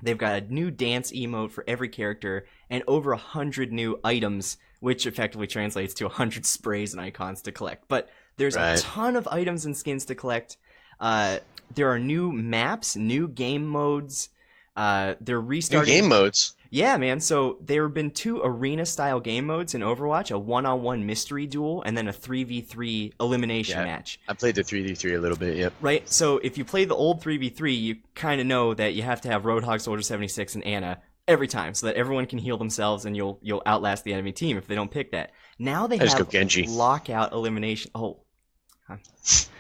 They've got a new dance emote for every character and over 100 new items, which effectively translates to 100 sprays and icons to collect. But there's a ton of items and skins to collect. There are new maps, new game modes. They're restarting. New game modes? Yeah, man. So there have been 2 arena-style game modes in Overwatch, a 1-on-1 mystery duel, and then a 3v3 elimination match. I played the 3v3 a little bit, yep. Right? So if you play the old 3v3, you kind of know that you have to have Roadhog, Soldier 76, and Ana every time so that everyone can heal themselves and you'll outlast the enemy team if they don't pick that. Now they have lockout elimination. Oh,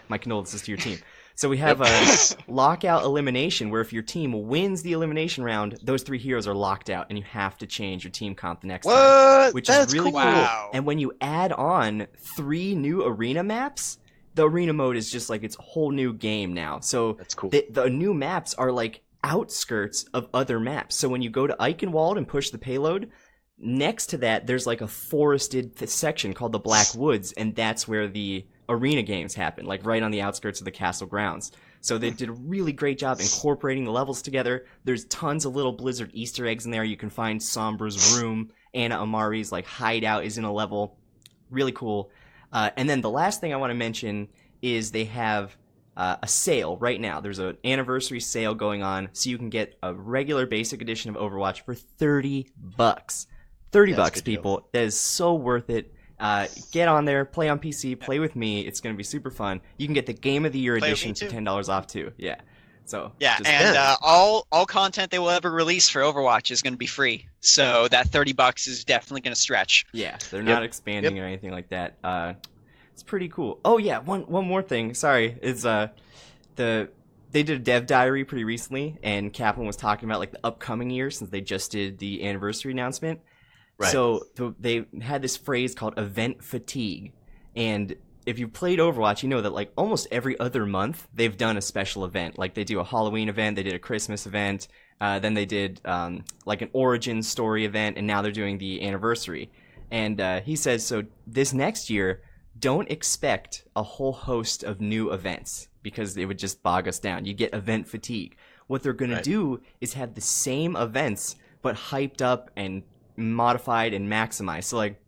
my condolences to your team. So we have a lockout elimination where if your team wins the elimination round, those 3 heroes are locked out and you have to change your team comp the next time. Which is really cool. Wow. And when you add on 3 new arena maps, the arena mode is just like it's a whole new game now. So that's cool. The new maps are like outskirts of other maps. So when you go to Eichenwald and push the payload, next to that there's like a forested section called the Black Woods, and that's where the arena games happen, like right on the outskirts of the castle grounds. So they did a really great job incorporating the levels together. There's tons of little Blizzard Easter eggs in there. You can find Sombra's room, Anna Amari's like hideout is in a level. Really cool. And then the last thing I want to mention is they have a sale right now. There's an anniversary sale going on, so you can get a regular basic edition of Overwatch for $30. $30, people. Deal. That is so worth it. Get on there, play on PC, play with me. It's going to be super fun. You can get the Game of the Year edition for $10 off too. Yeah. So all content they will ever release for Overwatch is going to be free. So that $30 is definitely going to stretch. Yeah, they're not expanding or anything like that. It's pretty cool. Oh yeah, one more thing. Sorry, is they did a dev diary pretty recently, and Kaplan was talking about like the upcoming year since they just did the anniversary announcement. Right. So they had this phrase called event fatigue, and if you've played Overwatch, you know that like almost every other month they've done a special event. Like they do a Halloween event, they did a Christmas event, then they did like an origin story event, and now they're doing the anniversary. And he says, so this next year, don't expect a whole host of new events because it would just bog us down. You get event fatigue. What they're going to do is have the same events but hyped up and modified and maximized. So like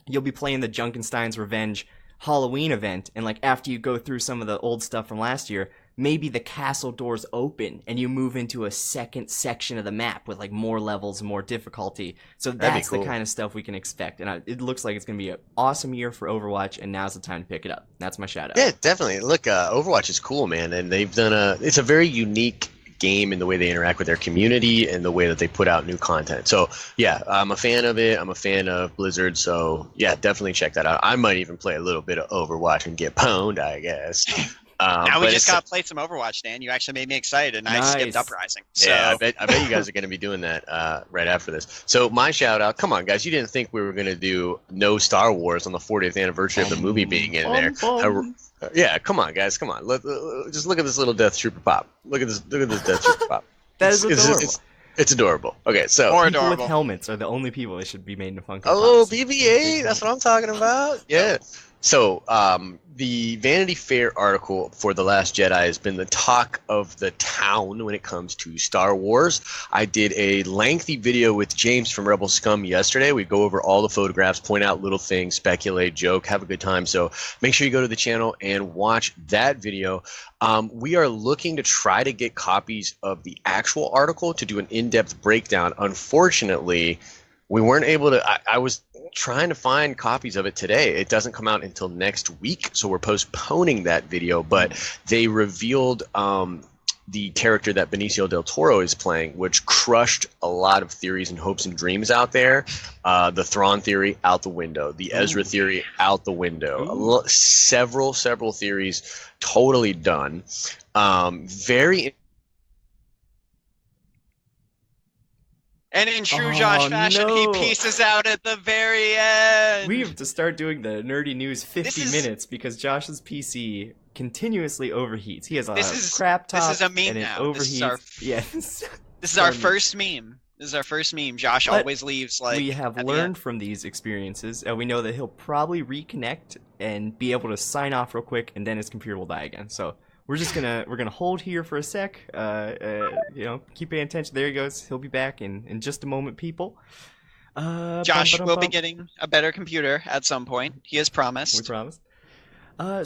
you'll be playing the Junkenstein's Revenge Halloween event, and like after you go through some of the old stuff from last year, maybe the castle doors open and you move into a second section of the map with like more levels and more difficulty. So that's the kind of stuff we can expect. And it looks like it's going to be an awesome year for Overwatch, and now's the time to pick it up. That's my shout out. Yeah, definitely. Look, Overwatch is cool, man. And they've done it's a very unique game in the way they interact with their community and the way that they put out new content. So yeah, I'm a fan of it. I'm a fan of Blizzard. So yeah, definitely check that out. I might even play a little bit of Overwatch and get pwned, I guess. Now we just got to play some Overwatch, Dan. You actually made me excited, and I skipped Uprising. So. Yeah, I bet you guys are going to be doing that right after this. So my shout out, come on, guys, you didn't think we were going to do no Star Wars on the 40th anniversary of the movie being in there. Yeah, come on, guys, come on. Just look at this little Death Trooper pop. Look at this Death Trooper pop. That is adorable. It's adorable. Okay, so more people adorable. with helmets are the only people that should be made into Funko Pops. Oh, BB-8, that's what I'm talking about. Yeah. So, the Vanity Fair article for The Last Jedi has been the talk of the town when it comes to Star Wars. I did a lengthy video with James from Rebel Scum yesterday. We go over all the photographs, point out little things, speculate, joke, have a good time. So make sure you go to the channel and watch that video. We are looking to try to get copies of the actual article to do an in-depth breakdown. Unfortunately, we weren't able to. I was trying to find copies of it today. It doesn't come out until next week, so we're postponing that video. But they revealed the character that Benicio del Toro is playing, which crushed a lot of theories and hopes and dreams out there. The Thrawn theory out the window, the Ezra theory out the window. Several theories totally done. Very. And in true Josh fashion, he pieces out at the very end. We have to start doing the nerdy news 50 minutes because Josh's PC continuously overheats. He has a crap top. This is a meme and now. It overheats. This is our first meme. This is our first meme. Josh always leaves like. We have learned from these experiences, and we know that he'll probably reconnect and be able to sign off real quick, and then his computer will die again. So. We're gonna hold here for a sec. Keep paying attention. There he goes. He'll be back in just a moment, people. Josh will be getting a better computer at some point. He has promised. We promised.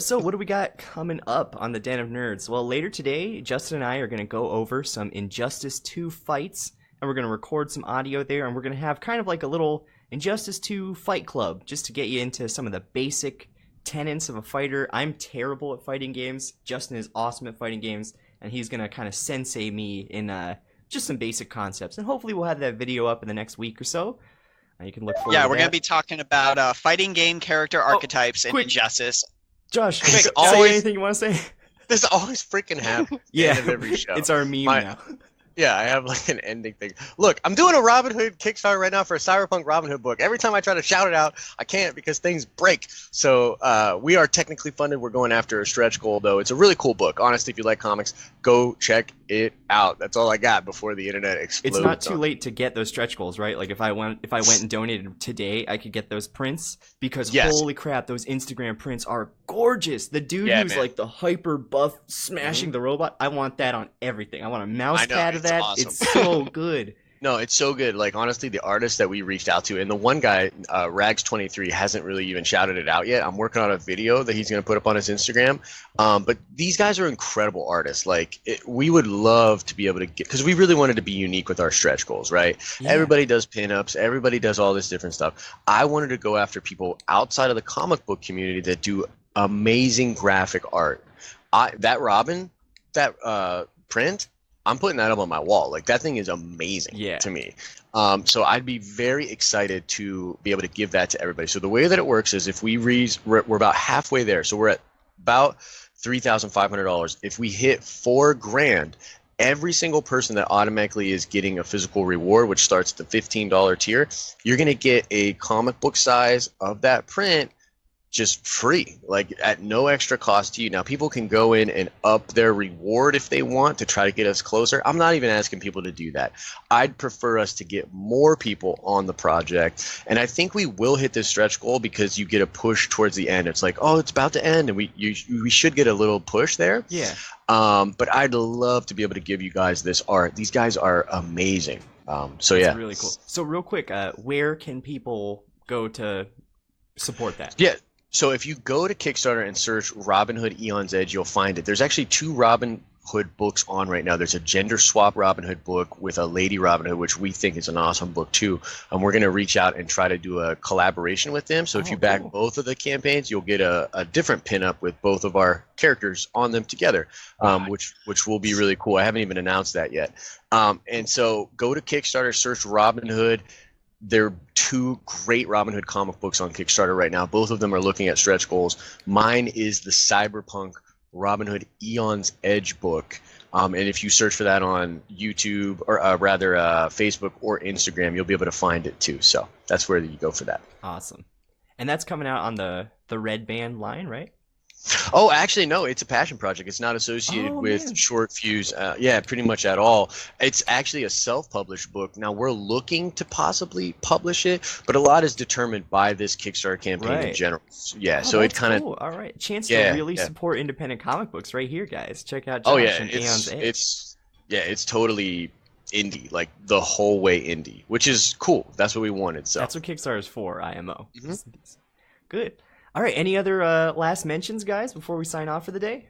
So what do we got coming up on the Den of Nerds? Well, later today, Justin and I are gonna go over some Injustice 2 fights, and we're gonna record some audio there, and we're gonna have kind of like a little Injustice 2 fight club, just to get you into some of the basic tenets of a fighter. I'm terrible at fighting games. Justin is awesome at fighting games, and he's gonna kind of sensei me in just some basic concepts. And hopefully we'll have that video up in the next week or so. You can look forward to that. Yeah, we're gonna be talking about fighting game character archetypes in Injustice. Josh, say anything you want to say? This always freaking happens. Yeah, at every show. It's our meme now. Yeah, I have like an ending thing. Look, I'm doing a Robin Hood Kickstarter right now for a Cyberpunk Robin Hood book. Every time I try to shout it out, I can't because things break. So we are technically funded. We're going after a stretch goal, though. It's a really cool book. Honestly, if you like comics, go check it out. That's all I got before the internet explodes. It's not too late to get those stretch goals, right? Like if I went and donated today, I could get those prints because holy crap, those Instagram prints are gorgeous. The dude who's like the hyper buff smashing the robot, I want that on everything. I want a mouse pad of that. Awesome. It's so good. No, it's so good. Like, honestly, the artists that we reached out to, and the one guy, Rags23, hasn't really even shouted it out yet. I'm working on a video that he's going to put up on his Instagram. But these guys are incredible artists. Like, we would love to be able to get, because we really wanted to be unique with our stretch goals, right? Yeah. Everybody does pinups. Everybody does all this different stuff. I wanted to go after people outside of the comic book community that do amazing graphic art. That Robin, that print, I'm putting that up on my wall. Like, that thing is amazing to me. So I'd be very excited to be able to give that to everybody. So the way that it works is if we're about halfway there. So we're at about $3,500. If we hit $4,000, every single person that automatically is getting a physical reward, which starts at the $15 tier, you're going to get a comic book size of that print just free, like at no extra cost to you. Now, people can go in and up their reward if they want to try to get us closer. I'm not even asking people to do that. I'd prefer us to get more people on the project, and I think we will hit this stretch goal because you get a push towards the end. It's like, oh, it's about to end, and we should get a little push there. Yeah. But I'd love to be able to give you guys this art. These guys are amazing. So That's yeah, really cool. So real quick, where can people go to support that? Yeah. So if you go to Kickstarter and search Robin Hood Eon's Edge, you'll find it. There's actually 2 Robin Hood books on right now. There's a gender swap Robin Hood book with a lady Robin Hood, which we think is an awesome book too. We're going to reach out and try to do a collaboration with them. So if you back cool. both of the campaigns, you'll get a different pinup with both of our characters on them together, which will be really cool. I haven't even announced that yet. And so go to Kickstarter, search Robin Hood. There are 2 great Robin Hood comic books on Kickstarter right now. Both of them are looking at stretch goals. Mine is the Cyberpunk Robin Hood Eon's Edge book. And if you search for that on YouTube, or rather Facebook or Instagram, you'll be able to find it too. So that's where you go for that. Awesome. And that's coming out on the Red Band line, right? Oh, actually, no, it's a passion project. It's not associated with Short Fuse, pretty much at all. It's actually a self-published book. Now, we're looking to possibly publish it, but a lot is determined by this Kickstarter campaign in general. So it kind of... Cool. All right. Chance to really support independent comic books right here, guys. Check out Josh and Aeon's Edge. It's totally indie, like the whole way indie, which is cool. That's what we wanted. So that's what Kickstarter is for, IMO. Mm-hmm. Good. All right, any other last mentions, guys, before we sign off for the day?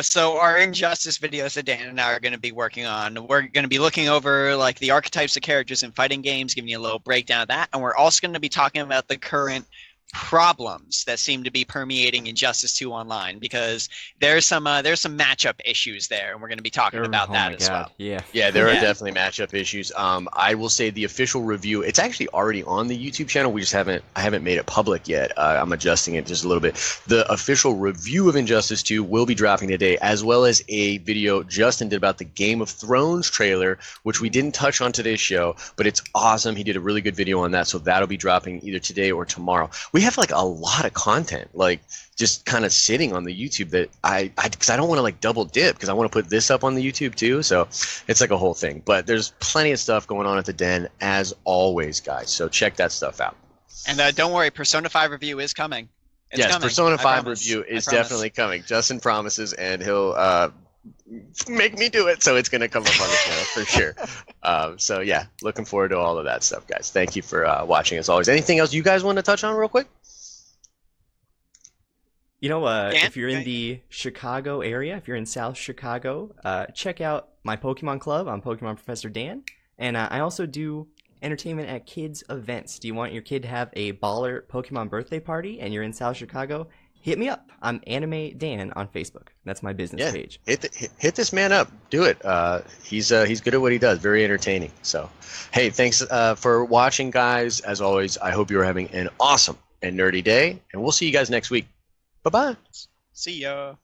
So our Injustice videos that Dan and I are going to be working on, we're going to be looking over like the archetypes of characters in fighting games, giving you a little breakdown of that, and we're also going to be talking about the current problems that seem to be permeating Injustice 2 online, because there's some matchup issues there, and we're going to be talking about that as well. Yeah, there are definitely matchup issues. I will say the official review, it's actually already on the YouTube channel. I haven't made it public yet. I'm adjusting it just a little bit. The official review of Injustice 2 will be dropping today, as well as a video Justin did about the Game of Thrones trailer, which we didn't touch on today's show, but it's awesome. He did a really good video on that, so that'll be dropping either today or tomorrow. We have like a lot of content, like just kind of sitting on the YouTube that because I don't want to like double dip, because I want to put this up on the YouTube too. So it's like a whole thing. But there's plenty of stuff going on at the Den as always, guys. So check that stuff out. And don't worry, Persona 5 review is coming. It's coming. Persona 5 review is definitely coming. Justin promises, and he'll make me do it, so it's going to come up on the channel for sure. So yeah, looking forward to all of that stuff, guys. Thank you for watching as always. Anything else you guys want to touch on real quick? You know, if you're in the Chicago area, if you're in South Chicago, check out my Pokemon Club. I'm Pokemon Professor Dan, and I also do entertainment at kids events. Do you want your kid to have a baller Pokemon birthday party and you're in South Chicago? Hit me up. I'm Anime Dan on Facebook. That's my business page. Hit this man up. Do it. He's good at what he does. Very entertaining. So, hey, thanks for watching, guys. As always, I hope you're having an awesome and nerdy day, and we'll see you guys next week. Bye-bye. See ya.